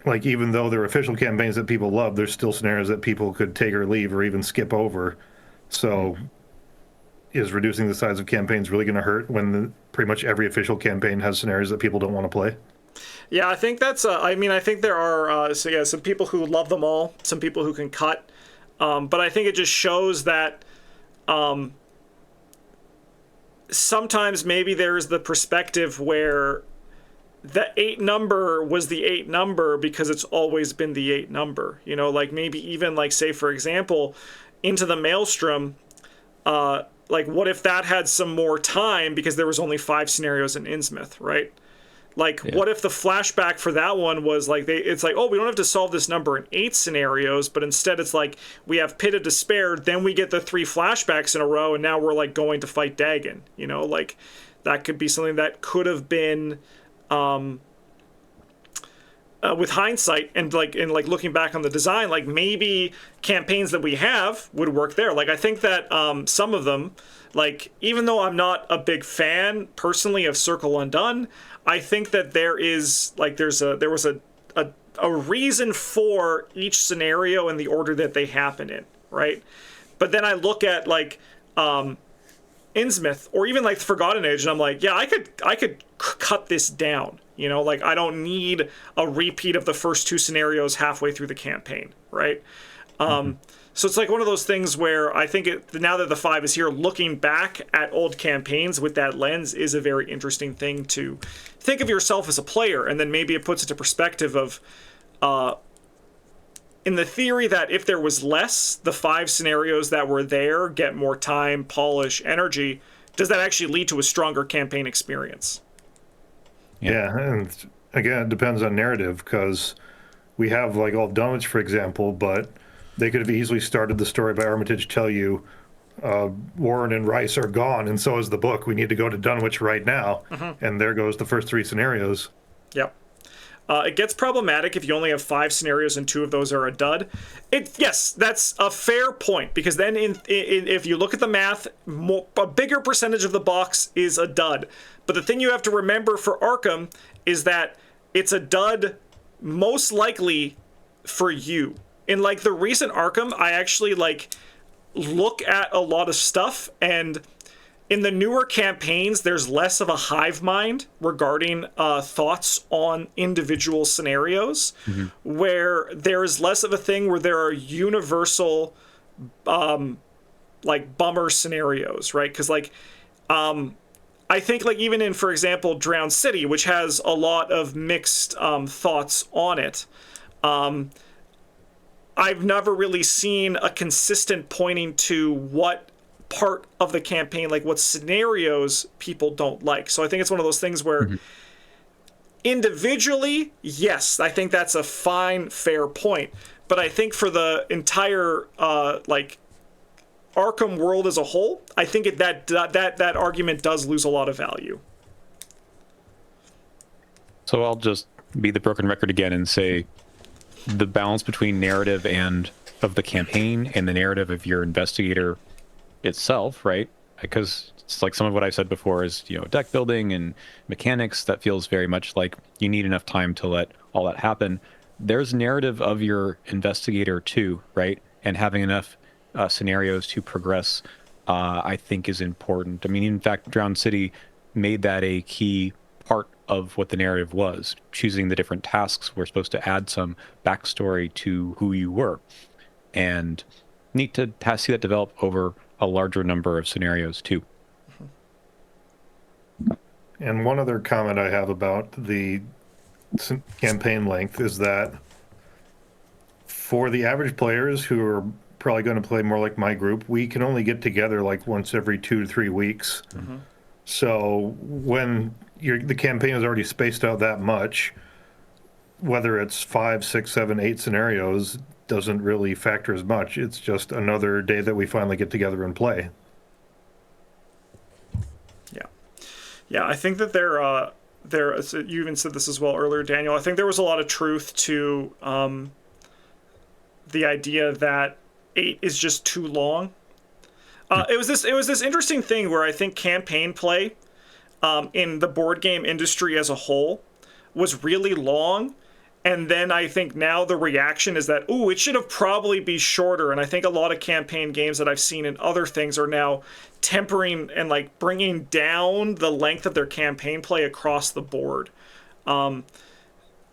like, even though they're official campaigns that people love, there's still scenarios that people could take or leave or even skip over. So is reducing the size of campaigns really going to hurt when pretty much every official campaign has scenarios that people don't want to play? Yeah, I think that's. I mean, I think there are. Some people who love them all, some people who can cut, but I think it just shows that sometimes maybe there's the perspective where the 8 number was the 8 number because it's always been the 8 number. You know, like maybe even like say for example, Into the Maelstrom. Like what if that had some more time because there was only 5 scenarios in Innsmouth, right? Like, what if the flashback for that one was like, it's like, oh, we don't have to solve this number in 8 scenarios, but instead it's like, we have Pit of Despair, then we get the 3 flashbacks in a row, and now we're like going to fight Dagon. You know, like, that could be something that could have been, with hindsight and looking back on the design, like maybe campaigns that we have would work there. Like, I think that some of them, like, even though I'm not a big fan personally of Circle Undone, I think that there was a reason for each scenario in the order that they happen in, right? But then I look at like Innsmouth or even like the Forgotten Age, and I'm like, yeah, I could cut this down. You know, like I don't need a repeat of the first 2 scenarios halfway through the campaign, right? So it's like one of those things where I think now that the 5 is here, looking back at old campaigns with that lens is a very interesting thing to think of yourself as a player, and then maybe it puts it into perspective of, in the theory that if there was less, the 5 scenarios that were there get more time, polish, energy, does that actually lead to a stronger campaign experience? Yeah, and again, it depends on narrative, because we have like all of Dunwich, for example, but they could have easily started the story by Armitage tell you Warren and Rice are gone, and so is the book. We need to go to Dunwich right now. And there goes the first 3 scenarios. Yep. It gets problematic if you only have 5 scenarios and 2 of those are a dud. Yes, that's a fair point, because then if you look at the math, a bigger percentage of the box is a dud. But the thing you have to remember for Arkham is that it's a dud most likely for you. In like the recent Arkham, I actually like look at a lot of stuff, and in the newer campaigns, there's less of a hive mind regarding thoughts on individual scenarios, where there's less of a thing where there are universal like bummer scenarios, right? Because like I think like even in, for example, Drowned City, which has a lot of mixed thoughts on it, I've never really seen a consistent pointing to what part of the campaign, like what scenarios people don't like. So I think it's one of those things where individually, yes, I think that's a fine, fair point. But I think for the entire like Arkham world as a whole, I think that argument does lose a lot of value. So I'll just be the broken record again and say, the balance between narrative and of the campaign and the narrative of your investigator itself, right? Because it's like some of what I said before is, deck building and mechanics, that feels very much like you need enough time to let all that happen. There's narrative of your investigator too, right? And having enough scenarios to progress, I think is important. I mean, in fact, Drowned City made that a key part of what the narrative was. Choosing the different tasks were supposed to add some backstory to who you were. And neat to see that develop over a larger number of scenarios too. And one other comment I have about the campaign length is that for the average players who are probably going to play more like my group, we can only get together like once every 2 to 3 weeks. Mm-hmm. So when the campaign is already spaced out that much, whether it's 5, 6, 7, 8 scenarios doesn't really factor as much. It's just another day that we finally get together and play. Yeah, I think that there. So you even said this as well earlier, Daniel. I think there was a lot of truth to the idea that 8 is just too long. It was this interesting thing where I think campaign play in the board game industry as a whole was really long. And then I think now the reaction is that, it should have probably be shorter. And I think a lot of campaign games that I've seen in other things are now tempering and like bringing down the length of their campaign play across the board.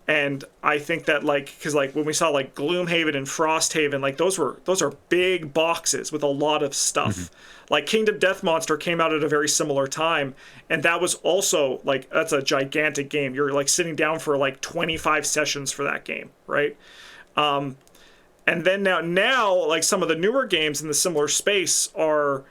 And I think that because when we saw like Gloomhaven and Frosthaven, like those are big boxes with a lot of stuff. Mm-hmm. Like Kingdom Death Monster came out at a very similar time, and that was also that's a gigantic game. You're like sitting down for like 25 sessions for that game, right? And then now like some of the newer games in the similar space are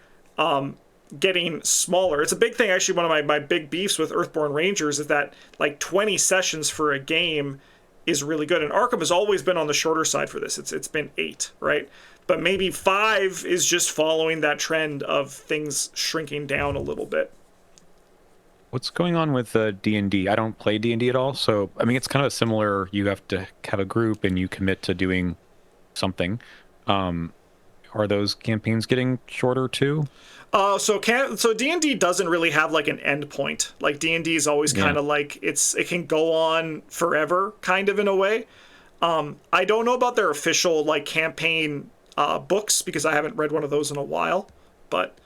getting smaller. It's a big thing, actually. One of my big beefs with Earthborn Rangers is that like 20 sessions for a game is really good, and Arkham has always been on the shorter side for this. It's been 8, right? But maybe 5 is just following that trend of things shrinking down a little bit. What's going on with D&D? I don't play D&D at all, so I mean it's kind of similar. You have to have a group and you commit to doing something. Are those campaigns getting shorter too? So D&D doesn't really have like an end point. Like D&D is always kind of like it can go on forever, kind of in a way. I don't know about their official like campaign books because I haven't read one of those in a while. But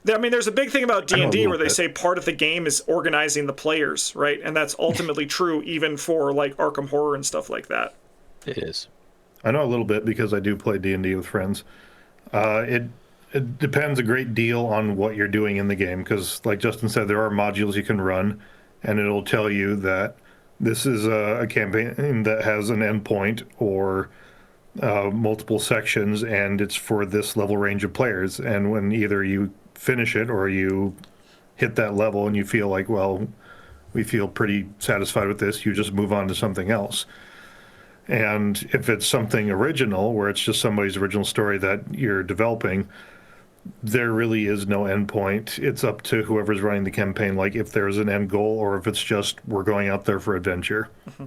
there's a big thing about D&D where they say part of the game is organizing the players, right? And that's ultimately true even for like Arkham Horror and stuff like that. It is. I know a little bit because I do play D&D with friends. It depends a great deal on what you're doing in the game because, like Justin said, there are modules you can run, and it'll tell you that this is a campaign that has an endpoint or multiple sections, and it's for this level range of players. And when either you finish it or you hit that level and you feel like, well, we feel pretty satisfied with this, you just move on to something else. And if it's something original, where it's just somebody's original story that you're developing, there really is no end point. It's up to whoever's running the campaign, like if there's an end goal or if it's just we're going out there for adventure. Mm-hmm.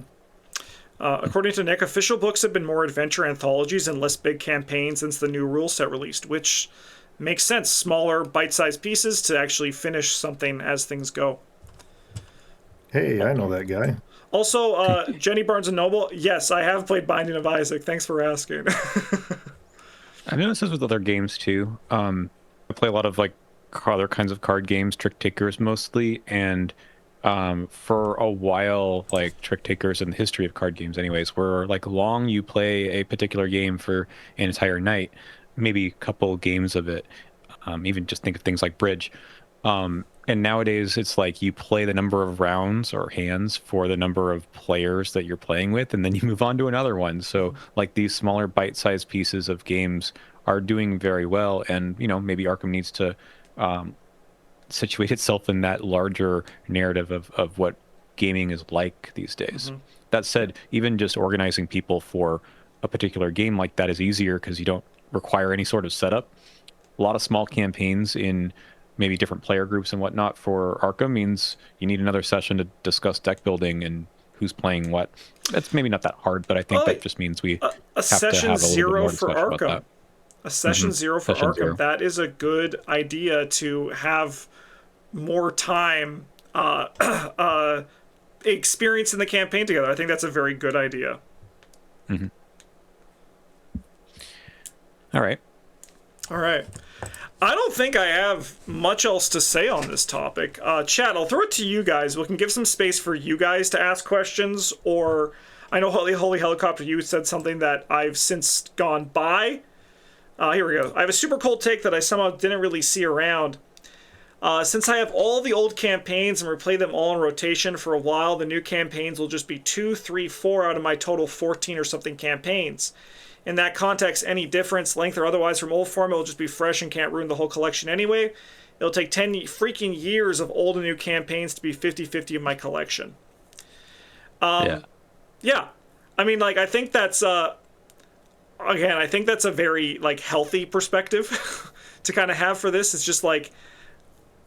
According to Nick, official books have been more adventure anthologies and less big campaigns since the new rule set released, which makes sense. Smaller, bite-sized pieces to actually finish something as things go. Hey, I know that guy. Also, Jenny Barnes & Noble, yes, I have played Binding of Isaac. Thanks for asking. I noticed this with other games too. I play a lot of like other kinds of card games, trick takers mostly, and for a while, like trick takers in the history of card games anyways, were like long you play a particular game for an entire night, maybe a couple games of it, even just think of things like bridge. And nowadays it's like you play the number of rounds or hands for the number of players that you're playing with, and then you move on to another one. So like these smaller bite-sized pieces of games are doing very well, and maybe Arkham needs to situate itself in that larger narrative of what gaming is like these days. Mm-hmm. That said, even just organizing people for a particular game like that is easier because you don't require any sort of setup. A lot of small campaigns in maybe different player groups and whatnot for Arkham means you need another session to discuss deck building and who's playing what. That's maybe not that hard, but I think that just means we have to session have a little bit zero more for discussion about Arkham. that. A session zero for Session Arkham. zero. That is a good idea to have more time experiencing the campaign together. I think that's a very good idea. All right. All right. I don't think I have much else to say on this topic. Chad, I'll throw it to you guys. We can give some space for you guys to ask questions, or I know Holy Helicopter, you said something that I've since gone by. Here we go. I have a super cool take that I somehow didn't really see around. Since I have all the old campaigns and replay them all in rotation for a while, the new campaigns will just be 2, 3, 4 out of my total 14 or something campaigns. In that context, any difference, length or otherwise, from old format will just be fresh and can't ruin the whole collection anyway. It'll take 10 freaking years of old and new campaigns to be 50-50 of my collection. Yeah. I mean, like, I think that's, again, I think that's a very, like, healthy perspective to kind of have for this. It's just like,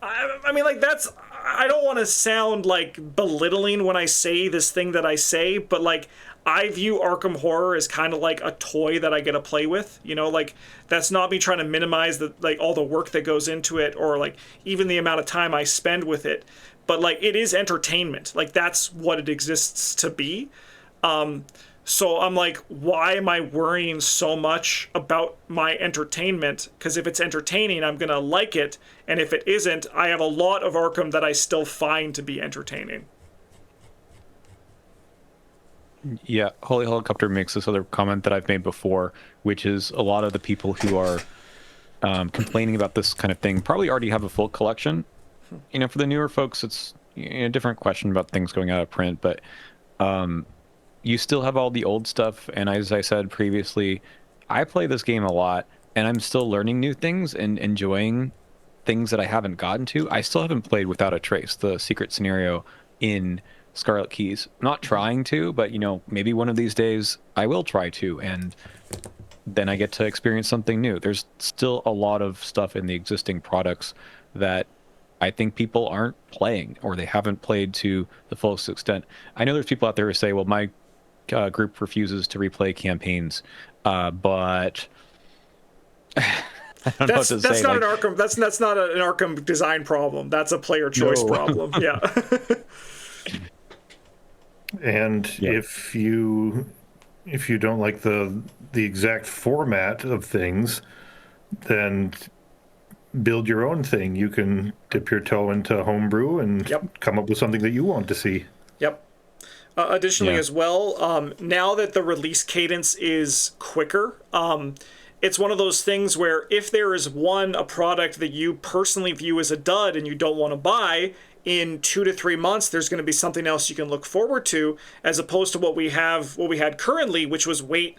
I mean, like, that's, I don't want to sound, like, belittling when I say this thing that I say, but, like, I view Arkham Horror as kind of like a toy that I get to play with, you know, like, that's not me trying to minimize the, like, all the work that goes into it, or, like, even the amount of time I spend with it, but, like, it is entertainment. Like, that's what it exists to be. So I'm like, why am I worrying so much about my entertainment? Because if it's entertaining, I'm going to like it. And if it isn't, I have a lot of Arkham that I still find to be entertaining. Yeah, Holy Helicopter makes this other comment that I've made before, which is a lot of the people who are complaining about this kind of thing probably already have a full collection. You know, for the newer folks, it's a different question about things going out of print, but you still have all the old stuff, and as I said previously, I play this game a lot, and I'm still learning new things and enjoying things that I haven't gotten to. I still haven't played Without a Trace, the secret scenario in Scarlet Keys. Not trying to, but, you know, maybe one of these days I will try to, and then I get to experience something new. There's still a lot of stuff in the existing products that I think people aren't playing, or they haven't played to the fullest extent. I know there's people out there who say, well, my group refuses to replay campaigns, but I don't know what to say. That's not an Arkham. That's not an Arkham design problem. That's a player choice problem. Yeah. And if you don't like the exact format of things, then build your own thing. You can dip your toe into homebrew and come up with something that you want to see. Yep. Additionally, as well, now that the release cadence is quicker, it's one of those things where if there is a product that you personally view as a dud and you don't want to buy, in 2 to 3 months, there's going to be something else you can look forward to, as opposed to what we had currently, which was wait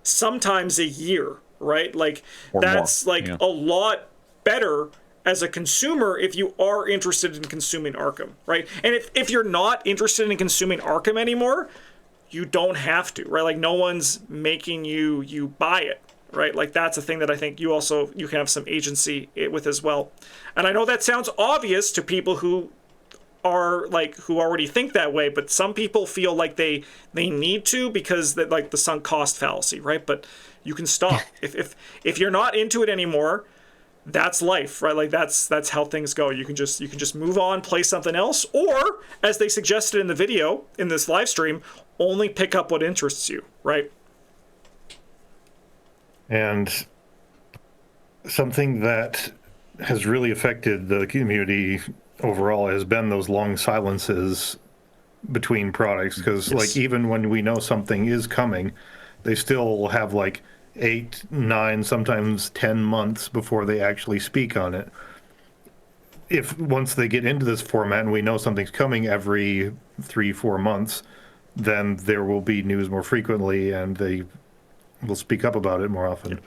sometimes a year, right? Like, or that's more. A lot better as a consumer if you are interested in consuming Arkham, right? And if you're not interested in consuming Arkham anymore, you don't have to, right? Like, no one's making you buy it, right? Like, that's a thing that I think you can have some agency with as well. And I know that sounds obvious to people who already think that way, but some people feel like they need to, because that, like, the sunk cost fallacy, right? But you can stop. if you're not into it anymore, that's life, right? Like, that's how things go. You can just move on, play something else, or, as they suggested in the video in this live stream, only pick up what interests you, right? And something that has really affected the community overall has been those long silences between products, because like, even when we know something is coming, they still have like 8, 9, sometimes 10 months before they actually speak on it. If once they get into this format and we know something's coming every 3, 4 months, then there will be news more frequently and they will speak up about it more often.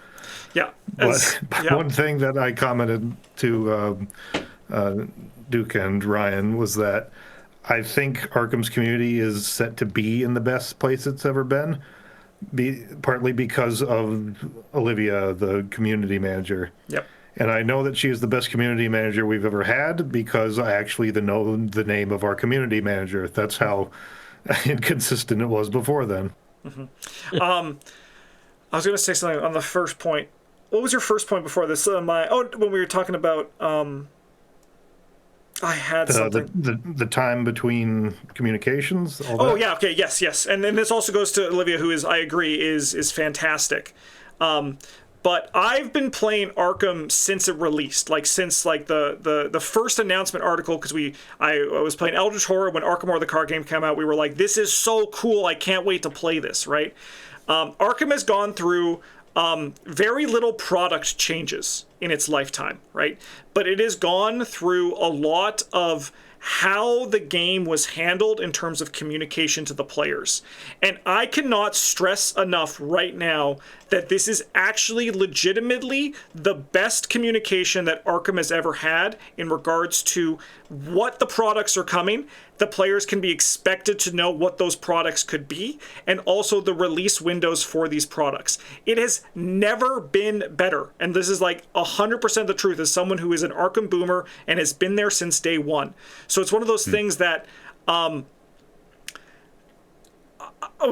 But one thing that I commented to Duke and Ryan was that I think Arkham's community is set to be in the best place it's ever been, partly because of Olivia, the community manager. Yep. And I know that she is the best community manager we've ever had because I actually know the name of our community manager. That's how inconsistent it was before then. I was going to say something on the first point. What was your first point before this? When we were talking about I had something. The time between communications. All Oh that? yeah, okay, yes, and then this also goes to Olivia, who is, I agree, is fantastic. But I've been playing Arkham since it released, like since like the first announcement article, because I was playing Eldritch Horror when Arkham Horror the card game came out. We were like, this is so cool, I can't wait to play this, right? Arkham has gone through very little product changes in its lifetime, right? But it has gone through a lot of how the game was handled in terms of communication to the players. And I cannot stress enough right now that this is actually legitimately the best communication that Arkham has ever had in regards to what the products are coming. The players can be expected to know what those products could be, and also the release windows for these products. It has never been better. And this is like 100% the truth as someone who is an Arkham boomer and has been there since day one. So it's one of those things that when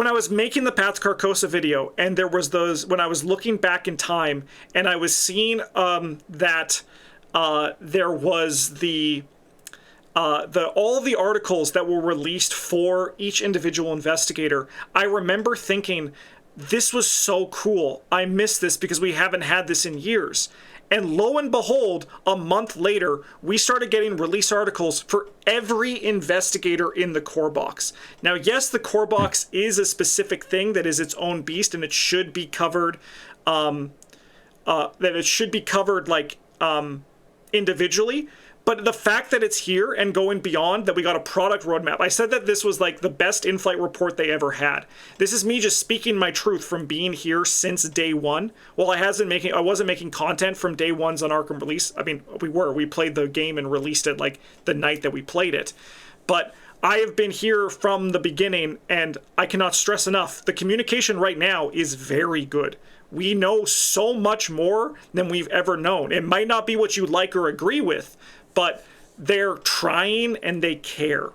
I was making the Path to Carcosa video, and there was those, when I was looking back in time, and I was seeing that there was the all the articles that were released for each individual investigator, I remember thinking, this was so cool. I miss this because we haven't had this in years. And lo and behold, a month later, we started getting release articles for every investigator in the core box. Now, yes, the core box is a specific thing that is its own beast, and it should be covered. Individually. But the fact that it's here and going beyond, that we got a product roadmap. I said that this was like the best in-flight report they ever had. This is me just speaking my truth from being here since day one. Well, I wasn't making content from day one's on Arkham release. I mean, we played the game and released it like the night that we played it. But I have been here from the beginning, and I cannot stress enough, the communication right now is very good. We know so much more than we've ever known. It might not be what you like or agree with, but they're trying and they care.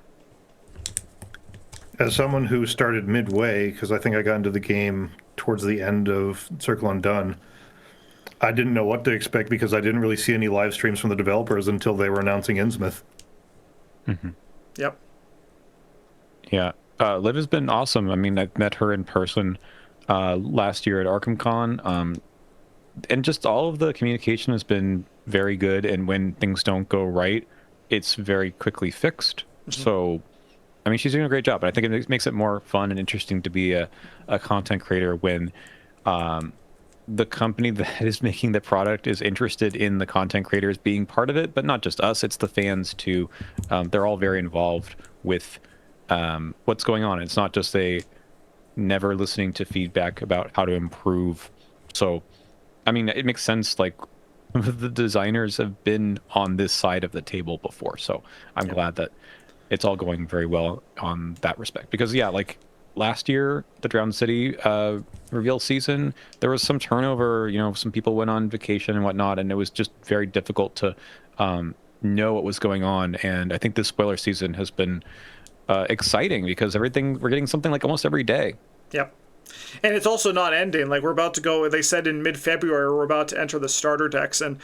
As someone who started midway, because I think I got into the game towards the end of Circle Undone, I didn't know what to expect because I didn't really see any live streams from the developers until they were announcing Innsmouth. Mm-hmm. Yep. Yeah. Liv has been awesome. I mean, I've met her in person last year at Arkham Con. And just all of the communication has been very good, and when things don't go right, it's very quickly fixed. Mm-hmm. So, I mean, she's doing a great job, and I think it makes it more fun and interesting to be a content creator when the company that is making the product is interested in the content creators being part of it, but not just us, it's the fans too. They're all very involved with what's going on. It's not just never listening to feedback about how to improve. So, I mean, it makes sense, like, the designers have been on this side of the table before, so I'm glad that it's all going very well on that respect. Because, yeah, like, last year, the Drowned City reveal season, there was some turnover, some people went on vacation and whatnot, and it was just very difficult to know what was going on. And I think this spoiler season has been exciting because we're getting something like almost every day. Yep. And it's also not ending. Like, we're about to go, they said in mid-February, we're about to enter the starter decks. And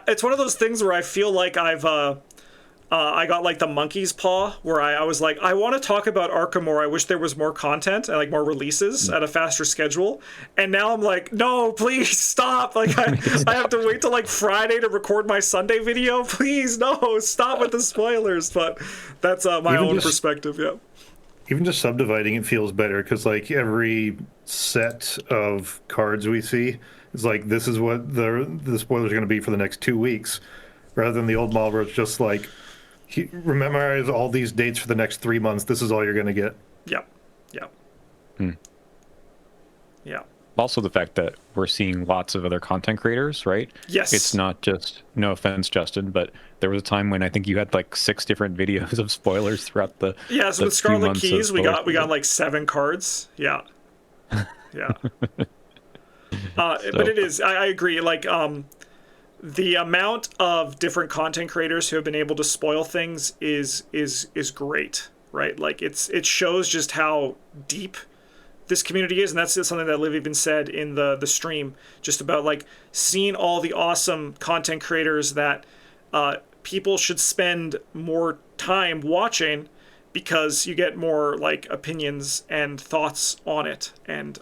it's one of those things where I feel like I got like the monkey's paw, where I was like, I want to talk about Arkham more. I wish there was more content and like more releases at a faster schedule. And now I'm like, no, please stop. Like, I have to wait till like Friday to record my Sunday video. Please, no, stop with the spoilers. But that's my own perspective. Yeah. Even just subdividing it feels better because, like, every set of cards we see is like, this is what the spoilers are going to be for the next 2 weeks, rather than the old model where it's just like, memorize all these dates for the next 3 months. This is all you're going to get. Yep. Yep. Yeah. Also, the fact that we're seeing lots of other content creators, right? Yes. It's not just, no offense, Justin, but there was a time when I think you had like 6 different videos of spoilers throughout the. Yeah, so with Scarlet Keys, we got like 7 cards. Yeah. Yeah. But it is, I agree. Like, the amount of different content creators who have been able to spoil things is great. right? Like it shows just how deep this community is, and that's something that Liv even said in the stream, just about like seeing all the awesome content creators that people should spend more time watching, because you get more like opinions and thoughts on it, and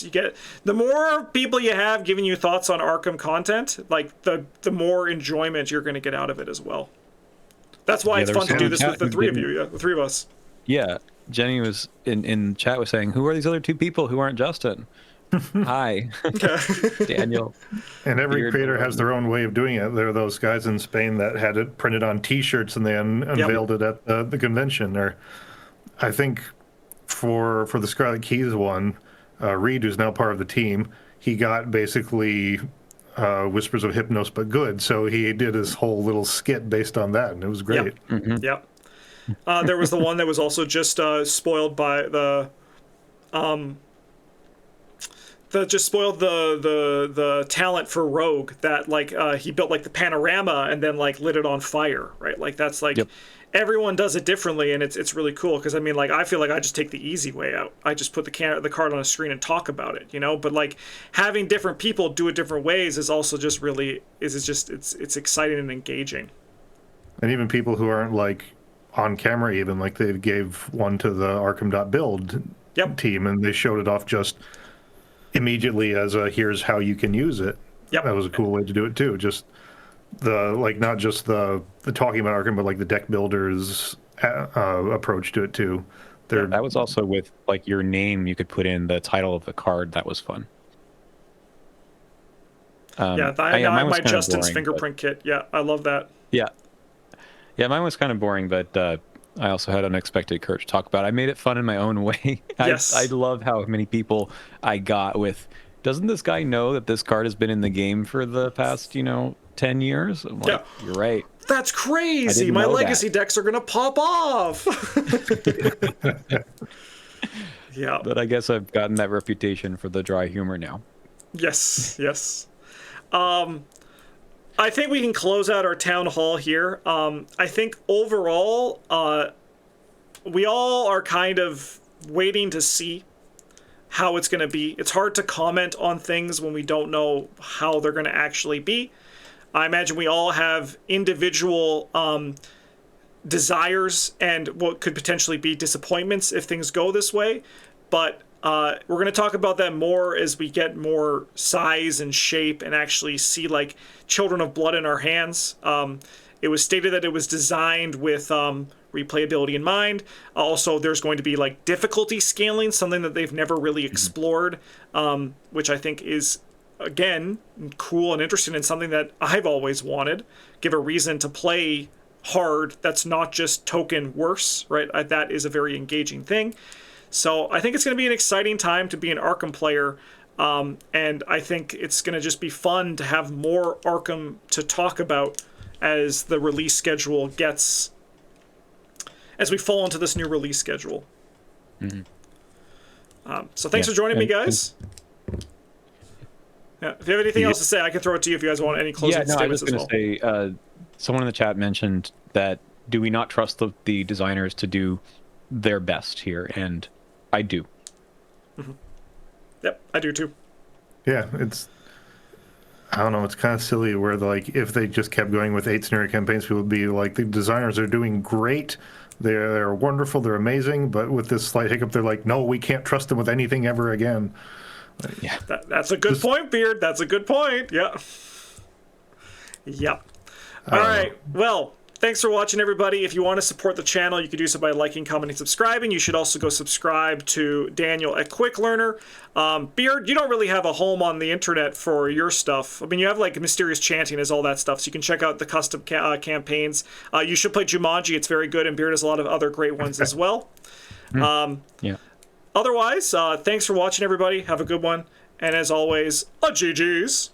you get the more people you have giving you thoughts on Arkham content, like the more enjoyment you're going to get out of it as well. That's why it's fun to do this with the three of you, the three of us. Yeah, Jenny was in chat was saying, "Who are these other two people who aren't Justin?" Hi, Daniel. And every creator has their own way of doing it. There are those guys in Spain that had it printed on T-shirts and they unveiled it at the convention. Or I think for the Scarlet Keys one, Reed, who's now part of the team, he got basically Whispers of Hypnos but good. So he did his whole little skit based on that, and it was great. Yep. Mm-hmm. Yep. There was the one that was also just spoiled by the talent for Rogue, that like he built like the panorama and then like lit it on fire, right? Like that's like everyone does it differently, and it's really cool, because I mean, like, I feel like I just take the easy way out. I just put the card on a screen and talk about it, you know. But like having different people do it different ways is also just really it's exciting and engaging. And even people who aren't like on camera, even like they gave one to the Arkham.build team, and they showed it off just immediately as a here's how you can use it. That was a cool way to do it too. Just the like not just the talking about Arkham, but like the deck builders approach to it too. That was also with like your name. You could put in the title of the card. That was fun. My Justin's fingerprint kit. Yeah, I love that. Yeah, mine was kind of boring, but I also had unexpected courage to talk about. I made it fun in my own way. Yes. I love how many people I got with, doesn't this guy know that this card has been in the game for the past, 10 years? I'm like, you're right. That's crazy. My legacy decks are going to pop off. Yeah. But I guess I've gotten that reputation for the dry humor now. Yes. I think we can close out our town hall here. I think overall, we all are kind of waiting to see how it's going to be. It's hard to comment on things when we don't know how they're going to actually be. I imagine we all have individual desires and what could potentially be disappointments if things go this way. But we're going to talk about that more as we get more size and shape and actually see like Children of Blood in our hands. It was stated that it was designed with replayability in mind. Also, there's going to be like difficulty scaling, something that they've never really explored, which I think is, again, cool and interesting, and something that I've always wanted. Give a reason to play hard that's not just token worse, right? That is a very engaging thing. So I think it's going to be an exciting time to be an Arkham player, and I think it's going to just be fun to have more Arkham to talk about as the release schedule gets, as we fall into this new release schedule. So thanks for joining me, guys. If you have anything else to say, I can throw it to you if you guys want any closing statements as well. I was going to say, someone in the chat mentioned that, do we not trust the designers to do their best here? And I do. Yep, I do too. Yeah, I don't know, it's kind of silly where like if they just kept going with 8 scenario campaigns, people would be like, the designers are doing great, they're wonderful, they're amazing, but with this slight hiccup, they're like, no, we can't trust them with anything ever again. Yeah, that's a good point, Beard. That's a good point. Yeah. All right. Well, thanks for watching, everybody. If you want to support the channel, you can do so by liking, commenting, subscribing. You should also go subscribe to Daniel at Quick Learner. Beard, you don't really have a home on the internet for your stuff. I mean, you have like Mysterious Chanting as all that stuff, so you can check out the custom campaigns. You should play Jumanji. It's very good, and Beard has a lot of other great ones as well. Yeah. Otherwise, thanks for watching, everybody. Have a good one. And as always, GG's.